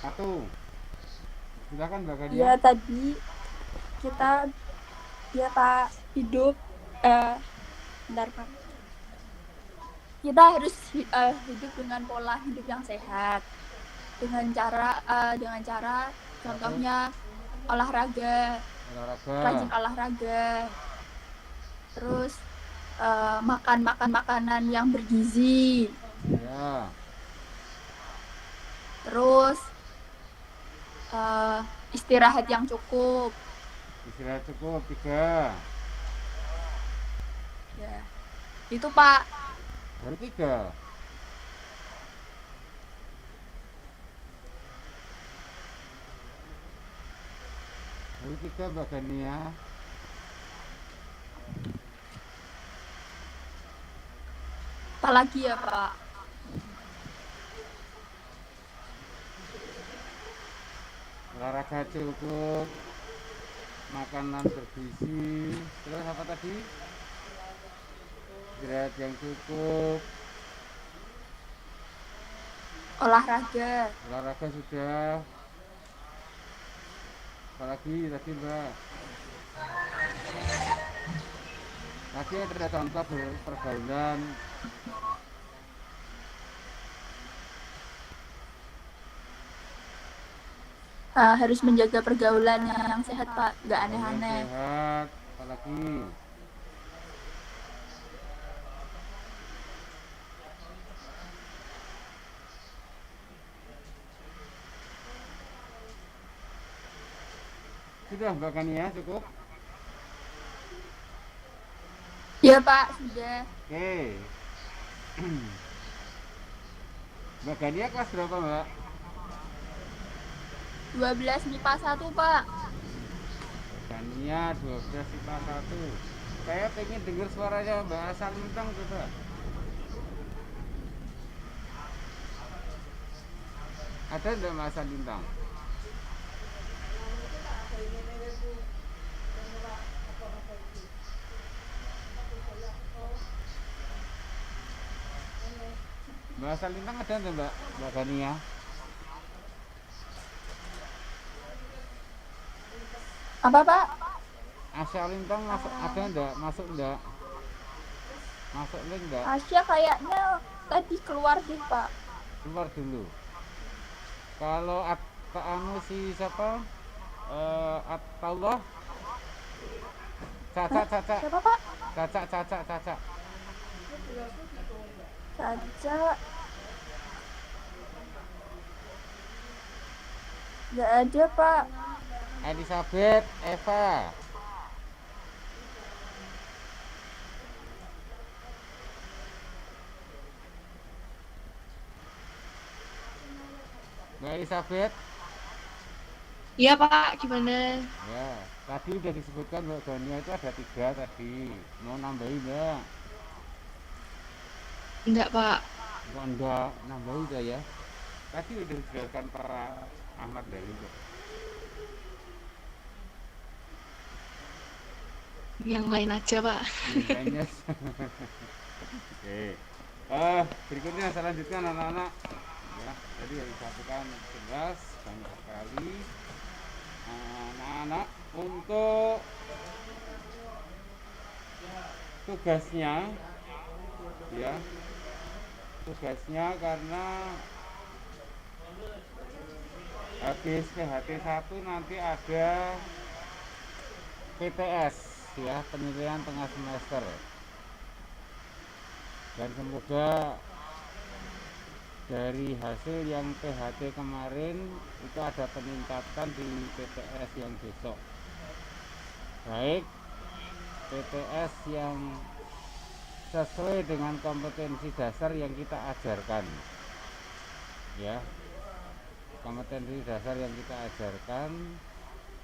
A: Satu. Silakan Mbak Gadia.
F: Ya tadi kita hidup bentar Pak. Kita harus hidup dengan pola hidup yang sehat, dengan cara contohnya olahraga, rajin olahraga, terus
H: makan makanan yang bergizi,
A: Ya,
H: terus istirahat yang cukup.
A: istirahat cukup 3.
H: Ya, itu Pak.
A: Baru 3. Baru 3 Mbak Gania.
H: Apalagi ya Pak?
A: Olahraga cukup, makanan bergizi, terus apa tadi? Istirahat yang cukup, olahraga sudah. Apalagi tadi Mbak? Lagi ada contoh pergaulan.
H: Harus menjaga pergaulan yang sehat Pak, nggak aneh-aneh.
A: Sehat, apalagi? Sudah Mbak Kania cukup?
H: Ya Pak, sudah.
A: Oke. Mbak Kania kelas berapa Mbak?
H: 12 MIPA 1 Pak.
A: Kania 12 IPA 1. Saya pengen dengar suaranya Mbak Asal Lintang coba. Ada enggak Mbak Asal Lintang? Mbak Asal Lintang ada enggak Mbak Kania?
H: Apa Pak?
A: Asal Lintang masuk ada enggak? Masuk enggak? Masuk link enggak?
H: Asya kayaknya tadi keluar deh Pak.
A: Keluar dulu. Kalau anu si siapa? Atullah. Caca.
H: Siapa Pak?
A: Caca.
H: Caca. Nggak ada Pak.
A: Elizabeth, Eva. Mbak Elizabeth.
G: Iya Pak, gimana?
A: Ya, tadi udah disebutkan Mbak Gania itu ada 3 tadi. Mau nambahin enggak?
G: Enggak Pak.
A: Kok enggak nambahin enggak ya? Tadi udah dijelaskan para Ahmad Dhani kok.
G: Yang lain aja Pak.
A: Kayaknya. Oke. Berikutnya saya lanjutkan anak-anak. Ya, jadi yang disatukan jelas banyak sekali. Anak-anak untuk tugasnya, ya, tugasnya karena habis PHT 1 nanti ada PTS, ya, penilaian tengah semester, dan semoga dari hasil yang PHT kemarin itu ada peningkatan di PTS yang besok, baik PTS yang sesuai dengan kompetensi dasar yang kita ajarkan, ya, kompetensi dasar yang kita ajarkan,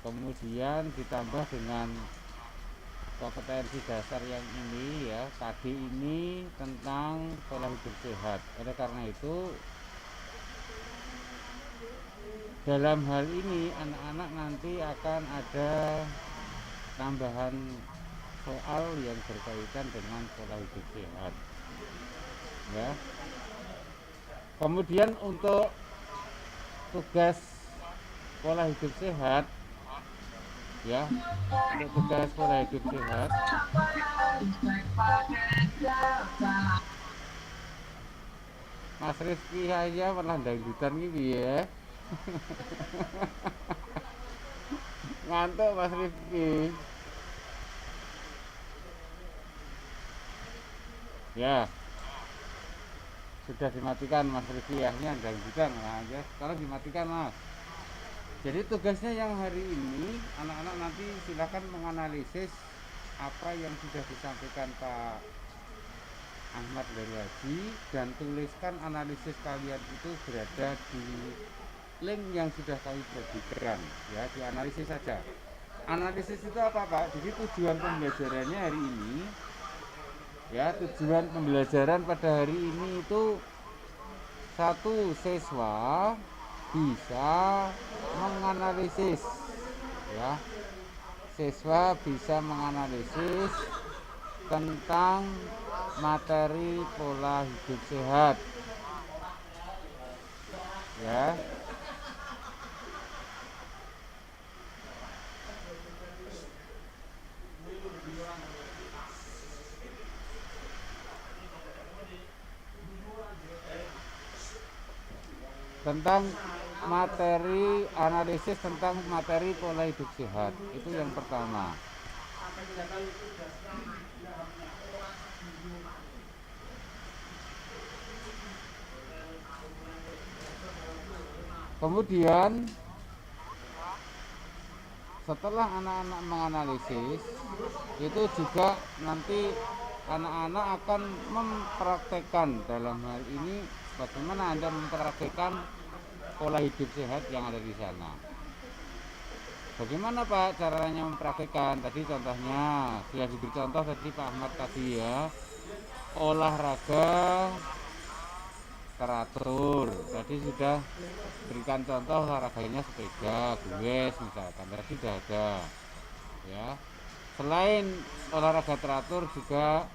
A: kemudian ditambah dengan kompetensi dasar yang ini, ya, tadi ini tentang pola hidup sehat. Oleh karena itu dalam hal ini anak-anak nanti akan ada tambahan soal yang berkaitan dengan pola hidup sehat, ya. Kemudian untuk tugas pola hidup sehat, ya, untuk tugas pola hidup sehat Mas Rizky aja malah dangdutan gitu ya. Ngantuk Mas Rizky. Ya, sudah dimatikan Mas Rifki ya, ini ada bidang. Nah, ya, sekarang dimatikan Mas. Jadi tugasnya yang hari ini anak-anak nanti silakan menganalisis apa yang sudah disampaikan Pak Ahmad dari Haji dan tuliskan analisis kalian itu berada di link yang sudah kami berikan ya, dianalisis saja. Analisis itu apa Pak? Jadi tujuan pembelajarannya hari ini ya, tujuan pembelajaran pada hari ini itu satu, siswa bisa menganalisis ya, siswa bisa menganalisis tentang materi pola hidup sehat ya. Tentang materi, analisis tentang materi pola hidup sehat, itu yang pertama. Kemudian setelah anak-anak menganalisis, itu juga nanti anak-anak akan mempraktekkan, dalam hal ini bagaimana Anda mempraktekkan pola hidup sehat yang ada di sana. Bagaimana Pak caranya mempraktekkan? Tadi contohnya sudah diberi contoh tadi Pak Ahmad tadi ya, olahraga teratur. Tadi sudah berikan contoh olahraganya sepeda, goes misalkan, tadi sudah ada ya. Selain olahraga teratur juga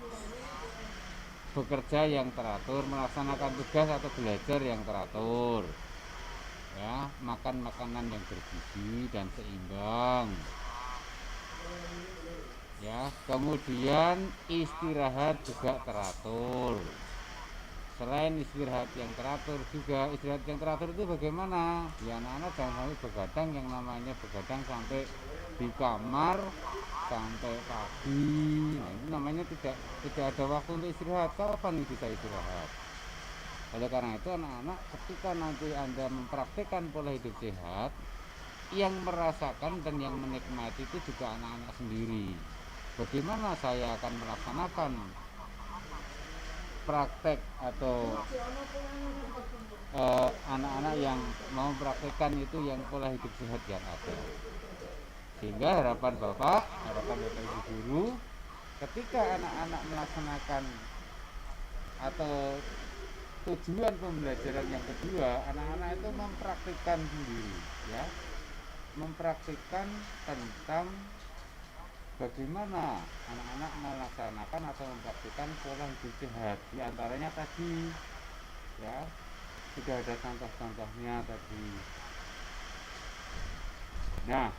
A: bekerja yang teratur, melaksanakan tugas atau belajar yang teratur ya, makan makanan yang bergizi dan seimbang ya. Kemudian istirahat juga teratur. Selain istirahat yang teratur, juga istirahat yang teratur itu bagaimana ya, anak-anak jangan sampai begadang, yang namanya begadang sampai di kamar sampai pagi. Nah, itu namanya tidak ada waktu untuk istirahat. Kapan bisa istirahat? Oleh karena itu anak-anak ketika nanti Anda mempraktikkan pola hidup sehat, yang merasakan dan yang menikmati itu juga anak-anak sendiri. Bagaimana saya akan melaksanakan praktek atau anak-anak yang mau mempraktekkan itu yang pola hidup sehat yang ada. Sehingga harapan Bapak Ibu guru, ketika anak-anak melaksanakan atau tujuan pembelajaran yang kedua, anak-anak itu mempraktikkan sendiri ya, mempraktikkan tentang bagaimana anak-anak melaksanakan atau mempraktikkan pola hidup sehat. Di antaranya tadi ya, sudah ada contoh-contohnya tadi. Nah,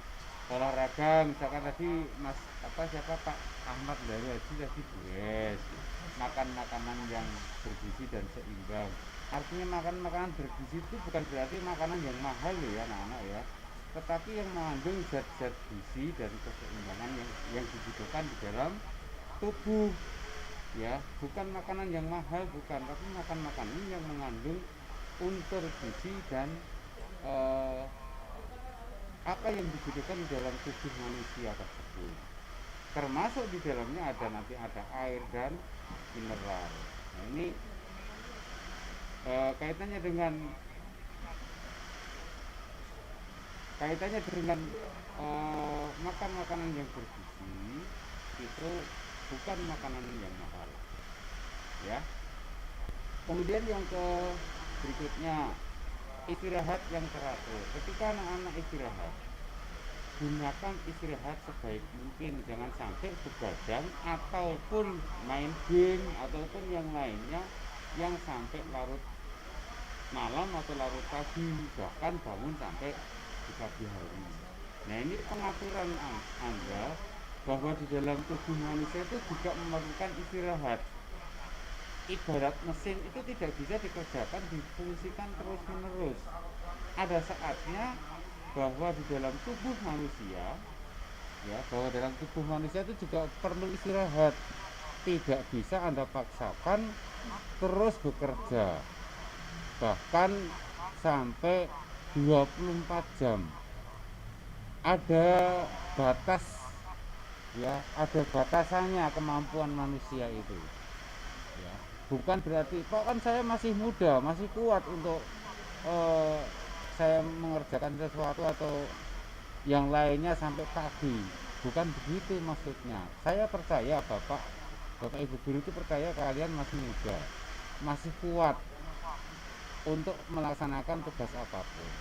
A: olahraga misalkan tadi siapa Pak Ahmad dari Haji tadi goes, makan makanan yang bergizi dan seimbang. Artinya makan makanan bergizi itu bukan berarti makanan yang mahal loh ya anak-anak ya, tetapi yang mengandung zat-zat gizi dan keseimbangan yang dibutuhkan di dalam tubuh ya. Bukan makanan yang mahal, bukan, tapi makan makanan yang mengandung unsur gizi dan apa yang dibutuhkan di dalam tubuh manusia tersebut. Termasuk di dalamnya nanti ada air dan mineral. Nah, ini kaitannya dengan makan makanan yang bergizi itu bukan makanan yang mahal ya. Kemudian yang berikutnya, istirahat yang teratur. Ketika anak-anak istirahat, gunakan istirahat sebaik mungkin, jangan sampai begadang ataupun main game ataupun yang lainnya yang sampai larut malam atau larut pagi, bahkan bangun sampai di pagi hari. Nah, ini pengaturan Anda bahwa di dalam tubuh manusia itu juga memerlukan istirahat. Ibarat mesin itu tidak bisa dikerjakan, difungsikan terus menerus. Ada saatnya bahwa di dalam tubuh manusia ya, bahwa dalam tubuh manusia itu juga perlu istirahat. tidak bisa Anda paksakan terus bekerja bahkan sampai 24 jam. Ada batas, ya, ada batasannya kemampuan manusia itu, ya. Bukan berarti Pak kan saya masih muda, masih kuat untuk saya mengerjakan sesuatu atau yang lainnya sampai pagi. Bukan begitu maksudnya. Saya percaya Bapak Ibu guru itu percaya kalian masih muda, masih kuat untuk melaksanakan tugas apapun.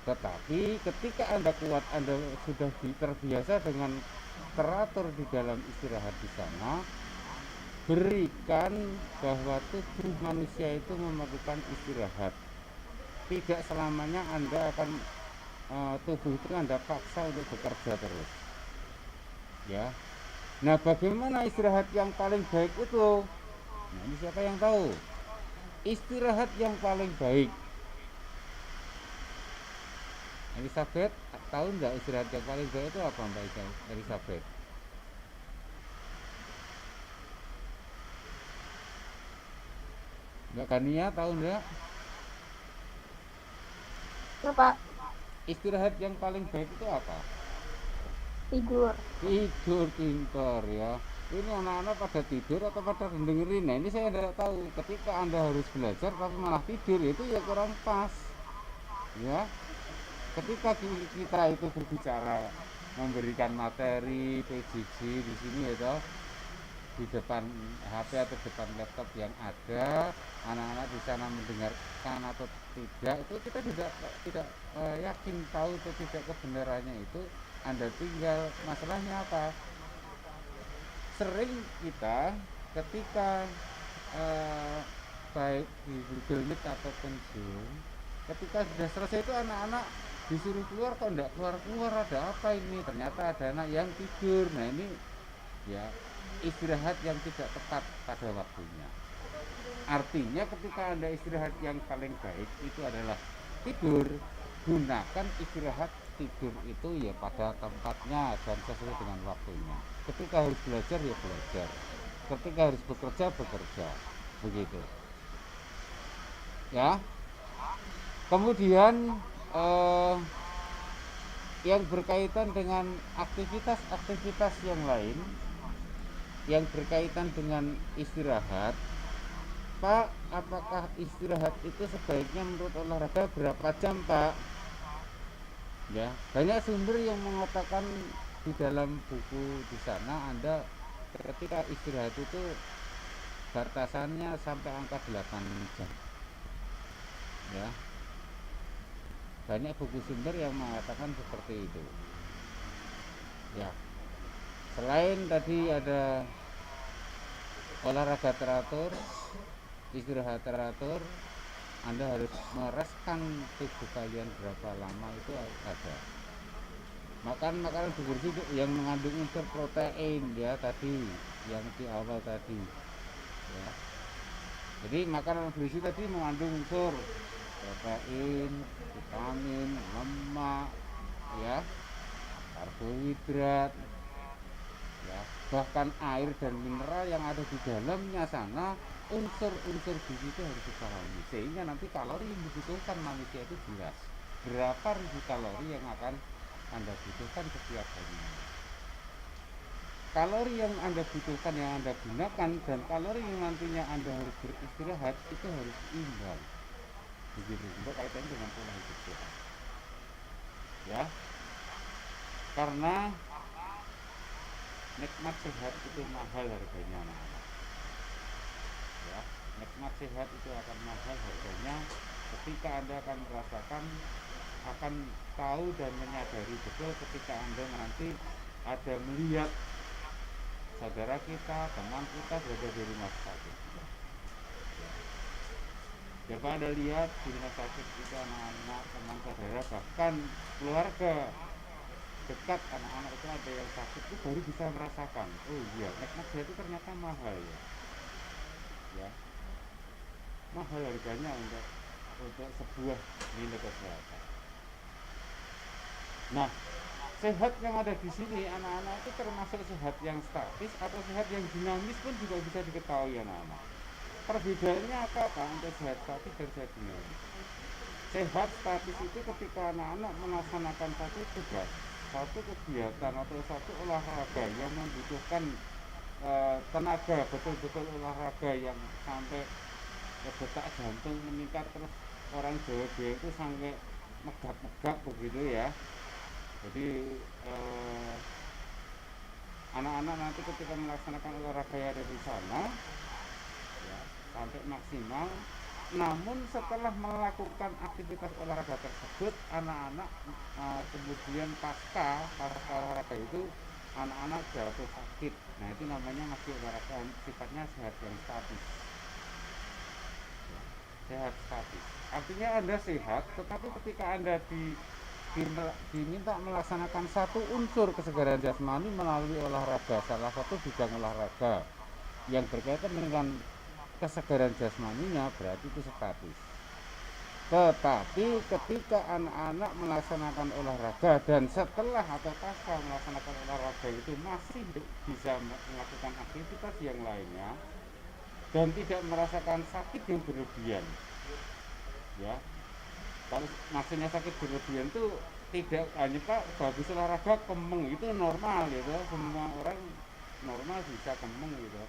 A: Tetapi ketika Anda kuat, Anda sudah terbiasa dengan teratur di dalam istirahat di sana, berikan bahwa tubuh manusia itu memerlukan istirahat. Tidak selamanya Anda akan tubuh itu Anda paksa untuk bekerja terus, ya. Nah, bagaimana istirahat yang paling baik itu? Nah, ini siapa yang tahu? Istirahat yang paling baik. Elizabeth, tahu nggak istirahat yang paling baik itu apa, Mbak Elizabeth? Mbak Kania tahu nggak?
H: Pak,
A: Istirahat yang paling baik itu apa?
H: tidur.
A: Tidur, pintar ya. Ini anak-anak pada tidur atau pada dengerin? Nah, ini saya tidak tahu. Ketika Anda harus belajar tapi malah tidur, itu ya kurang pas, ya. Ketika kita itu berbicara memberikan materi PJJ di sini ya toh, di depan HP atau depan laptop yang ada, anak-anak di sana mendengarkan atau tidak, itu kita tidak yakin tahu atau tidak kebenarannya itu. Anda tinggal, masalahnya apa? Sering kita ketika baik di Google Meet ataupun Zoom, ketika sudah selesai itu anak-anak disuruh keluar, kok enggak keluar-keluar, ada apa ini? Ternyata ada anak yang tidur. Nah, ini ya istirahat yang tidak tepat pada waktunya. Artinya ketika Anda istirahat yang paling baik itu adalah tidur. Gunakan istirahat tidur itu ya pada tempatnya dan sesuai dengan waktunya. Ketika harus belajar ya belajar, ketika harus bekerja begitu, ya. Kemudian yang berkaitan dengan aktivitas yang lain yang berkaitan dengan istirahat, Pak, apakah istirahat itu sebaiknya menurut olahraga berapa jam, Pak? Ya, banyak sumber yang mengatakan di dalam buku di sana Anda ketika istirahat itu batasannya sampai angka 8 jam. Ya. Banyak buku sumber yang mengatakan seperti itu. Ya. Selain tadi ada olahraga teratur, istirahat teratur, Anda harus mereskan tubuh kalian berapa lama itu ada. Makan makanan bergizi yang mengandung unsur protein ya tadi, yang di awal tadi. Ya. Jadi makanan bergizi tadi mengandung unsur protein, vitamin, lemak, ya, karbohidrat, ya, bahkan air dan mineral yang ada di dalamnya sana. Unsur-unsur gizi itu harus dipahami sehingga nanti kalori yang dibutuhkan manusia itu jelas berapa ribu kalori yang akan Anda butuhkan setiap harinya. Kalori yang Anda butuhkan, yang Anda gunakan, dan kalori yang nantinya Anda harus beristirahat itu harus imbang. Begitu juga kaitannya dengan pola hidup sehat, ya. Karena nikmat sehat itu mahal harganya, anak-anak. Ya, nikmat sehat itu akan mahal harganya ketika Anda akan merasakan, akan tahu dan menyadari betul ketika Anda nanti ada melihat saudara kita, teman kita berada di rumah sakit. Ya, Pak, Anda lihat di rumah sakit itu anak-anak, teman saudara, bahkan keluarga dekat anak-anak itu ada yang sakit, itu baru bisa merasakan, oh iya, nikmat sehat itu ternyata mahal ya. Ya, mahal harganya untuk sebuah nilai kesehatan. Nah, sehat yang ada di sini anak-anak itu termasuk sehat yang statis atau sehat yang dinamis pun juga bisa diketahui anak-anak. Perbedaannya apa untuk sehat statis dan sehat dinamis? Sehat statis itu ketika anak-anak melaksanakan satu tugas, satu kegiatan atau satu olahraga yang membutuhkan tenaga, betul-betul olahraga yang sampai detak jantung meningkat, terus orang Jawa itu sampai megap-megap begitu ya. Jadi anak-anak nanti ketika melaksanakan olahraga yang ada di sana ya, sampai maksimal. Namun setelah melakukan aktivitas olahraga tersebut, anak-anak kemudian pasca olahraga itu anak-anak jatuh sakit. Nah itu namanya masih olahraga sifatnya sehat yang statis. Sehat statis. Artinya Anda sehat, tetapi ketika Anda diminta melaksanakan satu unsur kesegaran jasmani melalui olahraga, salah satu bidang olahraga yang berkaitan dengan kesegaran jasmaninya, berarti itu statis. Tetapi ketika anak-anak melaksanakan olahraga dan setelah atau pasca melaksanakan olahraga itu masih bisa melakukan aktivitas yang lainnya dan tidak merasakan sakit yang berlebihan, ya. Kalau maksudnya sakit berlebihan itu tidak hanya Pak habis olahraga kemeng, itu normal gitu, semua orang normal bisa kemeng gitu.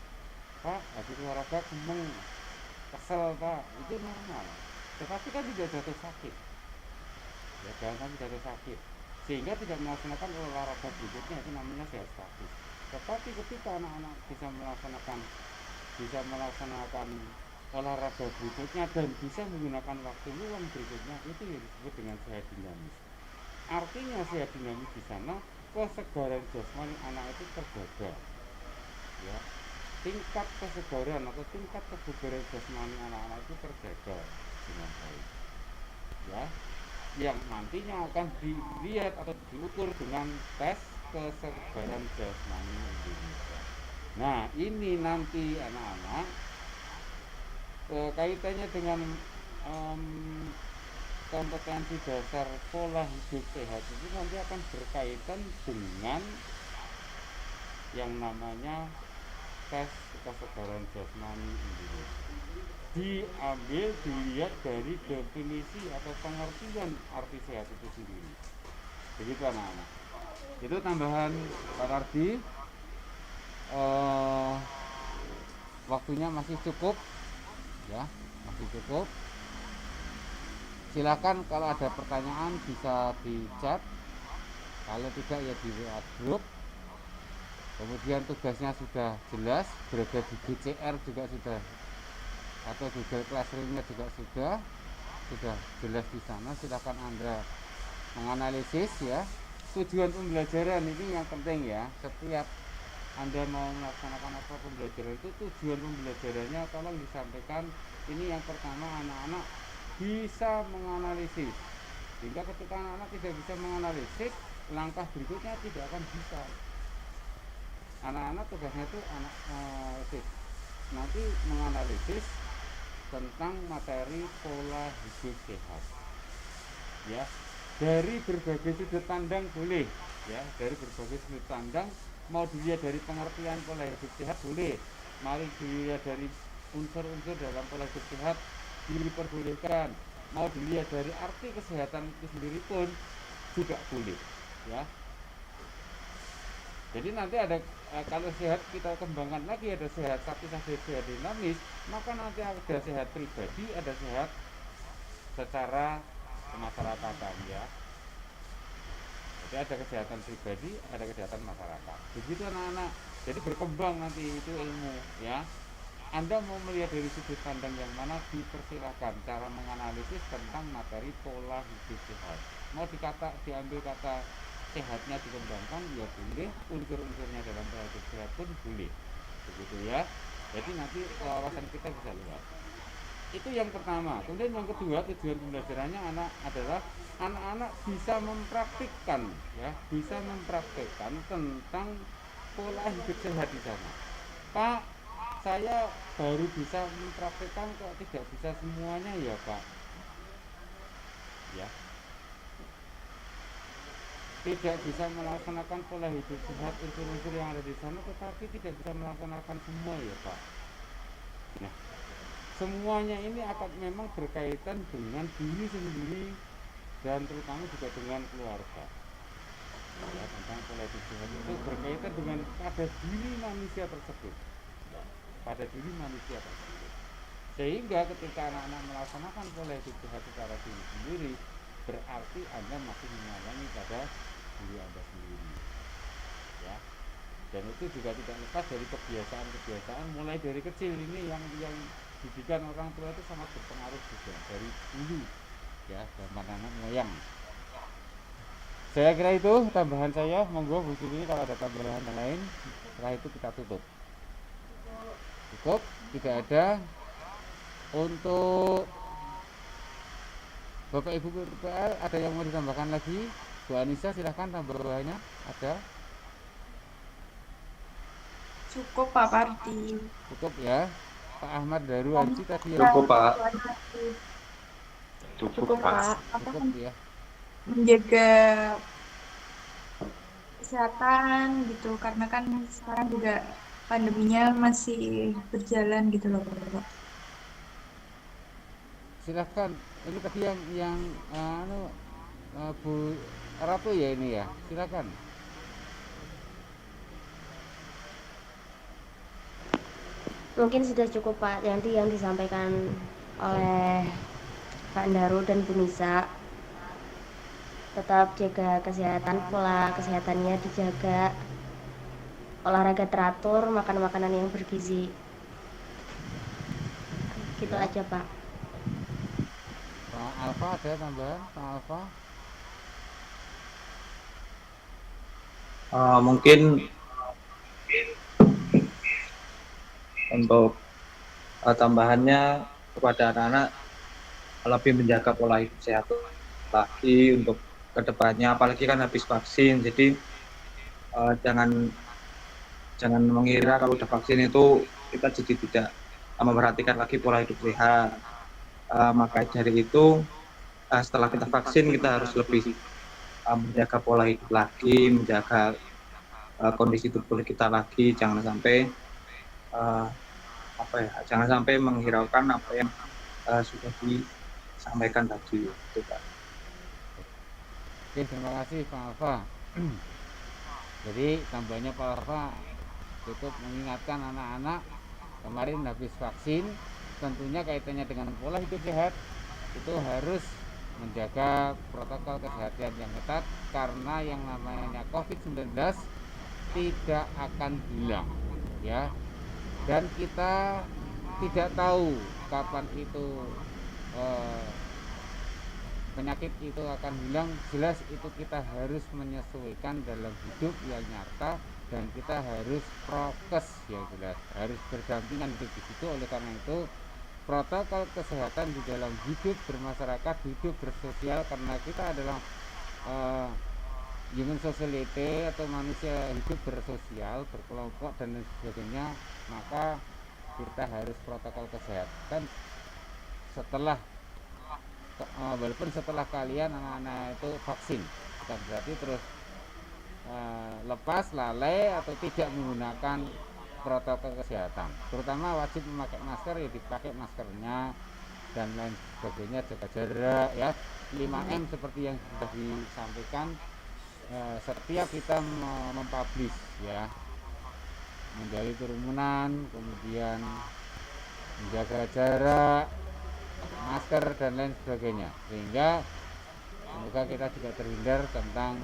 A: Pak habis olahraga kemeng, kesel Pak, itu normal. Tetapi kan tidak jatuh sakit, ya jangan sampai jatuh sakit sehingga tidak melaksanakan olahraga berikutnya, itu namanya sehat statis. Tetapi ketika anak-anak bisa melaksanakan olahraga berikutnya dan bisa menggunakan waktu luang berikutnya, itu yang disebut dengan sehat dinamis. Artinya sehat dinamis di sana kesegaran jasmani anak itu terjaga, ya. Tingkat kesegaran atau tingkat kebugaran jasmani anak-anak itu terjaga dengan baik, ya, yang nantinya akan dilihat atau diukur dengan tes kesegaran jasmani Indonesia. Nah ini nanti anak-anak kaitannya dengan kompetensi dasar pola hidup sehat itu nanti akan berkaitan dengan yang namanya tes kesegaran jasmani Indonesia. Diambil, dilihat dari definisi atau pengertian arti sehat itu sendiri. Begitu anak-anak. Itu tambahan Pak Ardi. Waktunya masih cukup, ya, masih cukup. Silakan kalau ada pertanyaan bisa di chat, kalau tidak ya di WA group. Kemudian tugasnya sudah jelas, berada di GCR juga sudah, atau Google Classroom-nya juga sudah jelas di sana. Silakan Anda menganalisis ya. Tujuan pembelajaran ini yang penting ya. Setiap Anda mau melaksanakan apa pembelajaran itu, tujuan pembelajarannya tolong disampaikan. Ini yang pertama, anak-anak bisa menganalisis. Sehingga ketika anak-anak tidak bisa menganalisis, langkah berikutnya tidak akan bisa. Anak-anak tugasnya itu nanti menganalisis tentang materi pola hidup sehat, ya, dari berbagai sudut pandang boleh, ya, dari berbagai sudut pandang. Mau dilihat dari pengertian pola hidup sehat boleh, mari dilihat dari unsur-unsur dalam pola hidup sehat diperbolehkan, mau dilihat dari arti kesehatan itu sendiri pun juga boleh, ya. Jadi nanti ada kalau sehat kita kembangkan lagi, ada sehat statis, ada sehat dinamis, maka nanti ada sehat pribadi, ada sehat secara kemasyarakatan, ya. Jadi ada kesehatan pribadi, ada kesehatan masyarakat. Begitu anak-anak. Jadi berkembang nanti itu ilmu, ya. Anda mau melihat dari sudut pandang yang mana, dipersilakan cara menganalisis tentang materi pola hidup sehat. Mau diambil kata sehatnya dikembangkan, ya boleh, unsur-unsurnya dalam pola hidup sehat pun boleh, begitu ya. Jadi nanti wawasan kita bisa luas. Itu yang pertama. Kemudian yang kedua, tujuan pembelajarannya adalah anak-anak bisa mempraktikkan, ya, bisa mempraktikkan tentang pola hidup sehat di sana. Pak, saya baru bisa mempraktikkan kok tidak bisa semuanya ya Pak, ya. tidak bisa melaksanakan pola hidup sehat unsur-unsur yang ada di sana, tetapi tidak bisa melaksanakan semua ya Pak. Nah, semuanya ini akan memang berkaitan dengan diri sendiri dan terutama juga dengan keluarga. Ya, tentang pola hidup sehat itu berkaitan dengan pada diri manusia tersebut, pada diri manusia tersebut. Sehingga ketika anak-anak melaksanakan pola hidup sehat secara diri sendiri, berarti Anda masih menyayangi pada diri Anda sendiri, ya. Dan itu juga tidak lepas dari kebiasaan-kebiasaan mulai dari kecil ini yang didikan orang tua itu sangat berpengaruh juga dari dulu, ya, zaman anak moyang. Saya kira itu tambahan saya. Monggo Bu Sri kalau ada tambahan yang lain. Setelah itu kita tutup. Cukup, tidak ada. Untuk Bapak Ibu PPL ada yang mau ditambahkan lagi? Bu Anissa silahkan tambahannya. Ada?
H: Cukup Pak Parti.
A: Cukup ya. Pak Ahmad Daru Haji tadi
C: Cukup Pak.
H: Cukup Pak.
A: Cukup ya.
H: Menjaga kesehatan gitu, karena kan sekarang juga pandeminya masih berjalan gitu loh Pak.
A: Silahkan. Ini tadi yang Bu Ratu ya ini ya. Silahkan.
I: Mungkin sudah cukup Pak, nanti yang disampaikan oleh Pak Daru dan Bu Nisa. Tetap jaga kesehatan, pola kesehatannya dijaga, olahraga teratur, makan makanan yang bergizi. Gitu aja Pak.
A: Pak Alfa ada tambahan? Pak Alfa?
J: Mungkin untuk tambahannya kepada anak-anak lebih menjaga pola hidup sehat lagi untuk kedepannya, apalagi kan habis vaksin, jadi jangan mengira kalau udah vaksin itu kita jadi tidak memperhatikan lagi pola hidup sehat. Maka dari itu setelah kita vaksin kita harus lebih menjaga pola hidup lagi, menjaga kondisi tubuh kita lagi, jangan sampai jangan sampai menghiraukan apa yang sudah disampaikan tadi, gitu Pak.
A: Oke, terima kasih Pak Alfa. Jadi tambahnya Pak Alfa cukup mengingatkan anak-anak kemarin habis vaksin, tentunya kaitannya dengan pola hidup sehat itu harus menjaga protokol kesehatan yang ketat, karena yang namanya COVID-19 tidak akan hilang, ya. Dan kita tidak tahu kapan itu penyakit itu akan hilang. Jelas itu kita harus menyesuaikan dalam hidup yang nyata, dan kita harus prokes, ya jelas harus berdampingan hidup di situ. Oleh karena itu protokol kesehatan di dalam hidup bermasyarakat, hidup bersosial, karena kita adalah human society atau manusia hidup bersosial, berkelompok dan lain sebagainya, maka kita harus protokol kesehatan setelah walaupun setelah kalian anak-anak itu vaksin, bukan berarti terus lepas lalai atau tidak menggunakan protokol kesehatan. Terutama wajib memakai masker, ya dipakai maskernya dan lain sebagainya, jaga jarak ya, 5M seperti yang sudah disampaikan. Setiap kita mempublish ya, menjauhi kerumunan, kemudian menjaga jarak, masker dan lain sebagainya, sehingga semoga kita juga terhindar tentang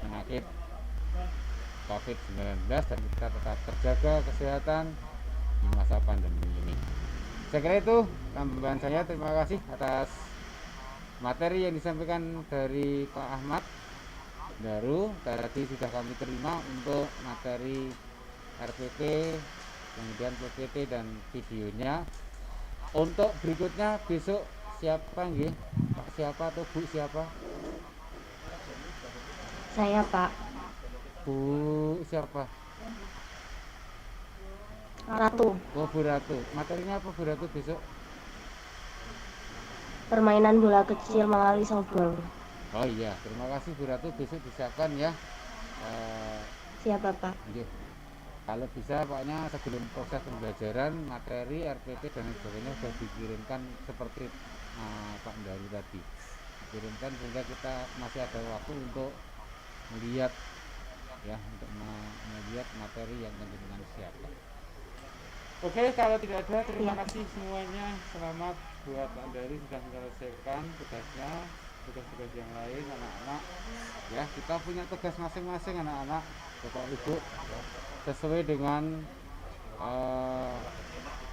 A: penyakit COVID-19 dan kita tetap terjaga kesehatan di masa pandemi ini. Saya kira itu tambahan saya. Terima kasih atas materi yang disampaikan dari Pak Ahmad Daru. Tadi sudah kami terima untuk materi RPP, kemudian PPT dan videonya. Untuk berikutnya besok siapa nggih? Pak siapa atau Bu siapa?
I: Saya Pak.
A: Bu siapa?
I: Ratu.
A: Oh Bu Ratu. Materinya apa Bu Ratu besok?
I: Permainan bola kecil melalui softball.
A: Oh iya, terima kasih Bu Ratu, besok disiapkan ya. Eh,
I: Siap Bapak.
A: nggih. Kalau bisa pokoknya sebelum proses pembelajaran materi RPT dan lain sebagainya sudah dikirimkan seperti Pak Ndaru tadi, dikirimkan sehingga kita masih ada waktu untuk melihat ya, untuk melihat materi yang teman-teman siapkan. Oke, kalau tidak ada, terima kasih semuanya. Selamat buat Pak Ndaru sudah menyelesaikan tugasnya, tugas-tugas yang lain anak-anak. Ya, kita punya tugas masing-masing anak-anak, Bapak Ibu, sesuai dengan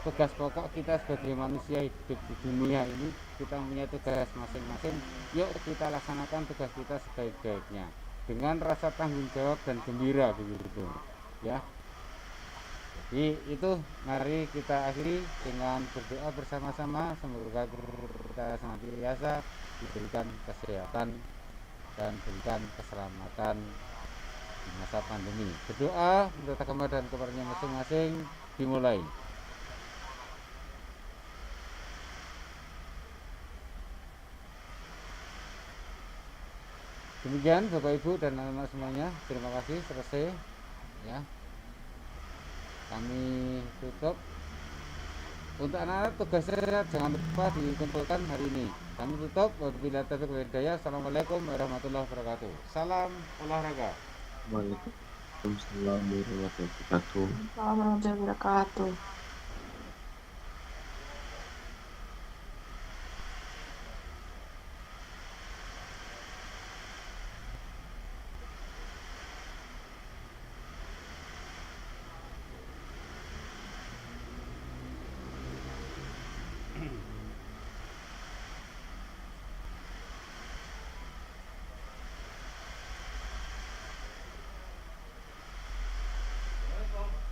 A: tugas pokok kita sebagai manusia hidup di dunia ini. Kita punya tugas masing-masing. Yuk kita laksanakan tugas kita sebaik-baiknya dengan rasa tanggung jawab dan gembira begitu ya. Jadi itu mari kita akhiri dengan berdoa bersama-sama, semoga kita senantiasa diberikan kesehatan dan berikan keselamatan di masa pandemi. Berdoa menurut agama dan kepercayaan masing-masing dimulai. Demikian Bapak Ibu dan anak-anak semuanya, terima kasih, selesai ya. Kami tutup. Untuk anak-anak tugasnya jangan lupa dikumpulkan hari ini. Kami tutup. Wabillahi taufiq wal hidayah. Assalamualaikum warahmatullahi wabarakatuh. Salam olahraga.
E: Waalaikumsalam warahmatullahi wabarakatuh.
H: Assalamualaikum warahmatullahi wabarakatuh.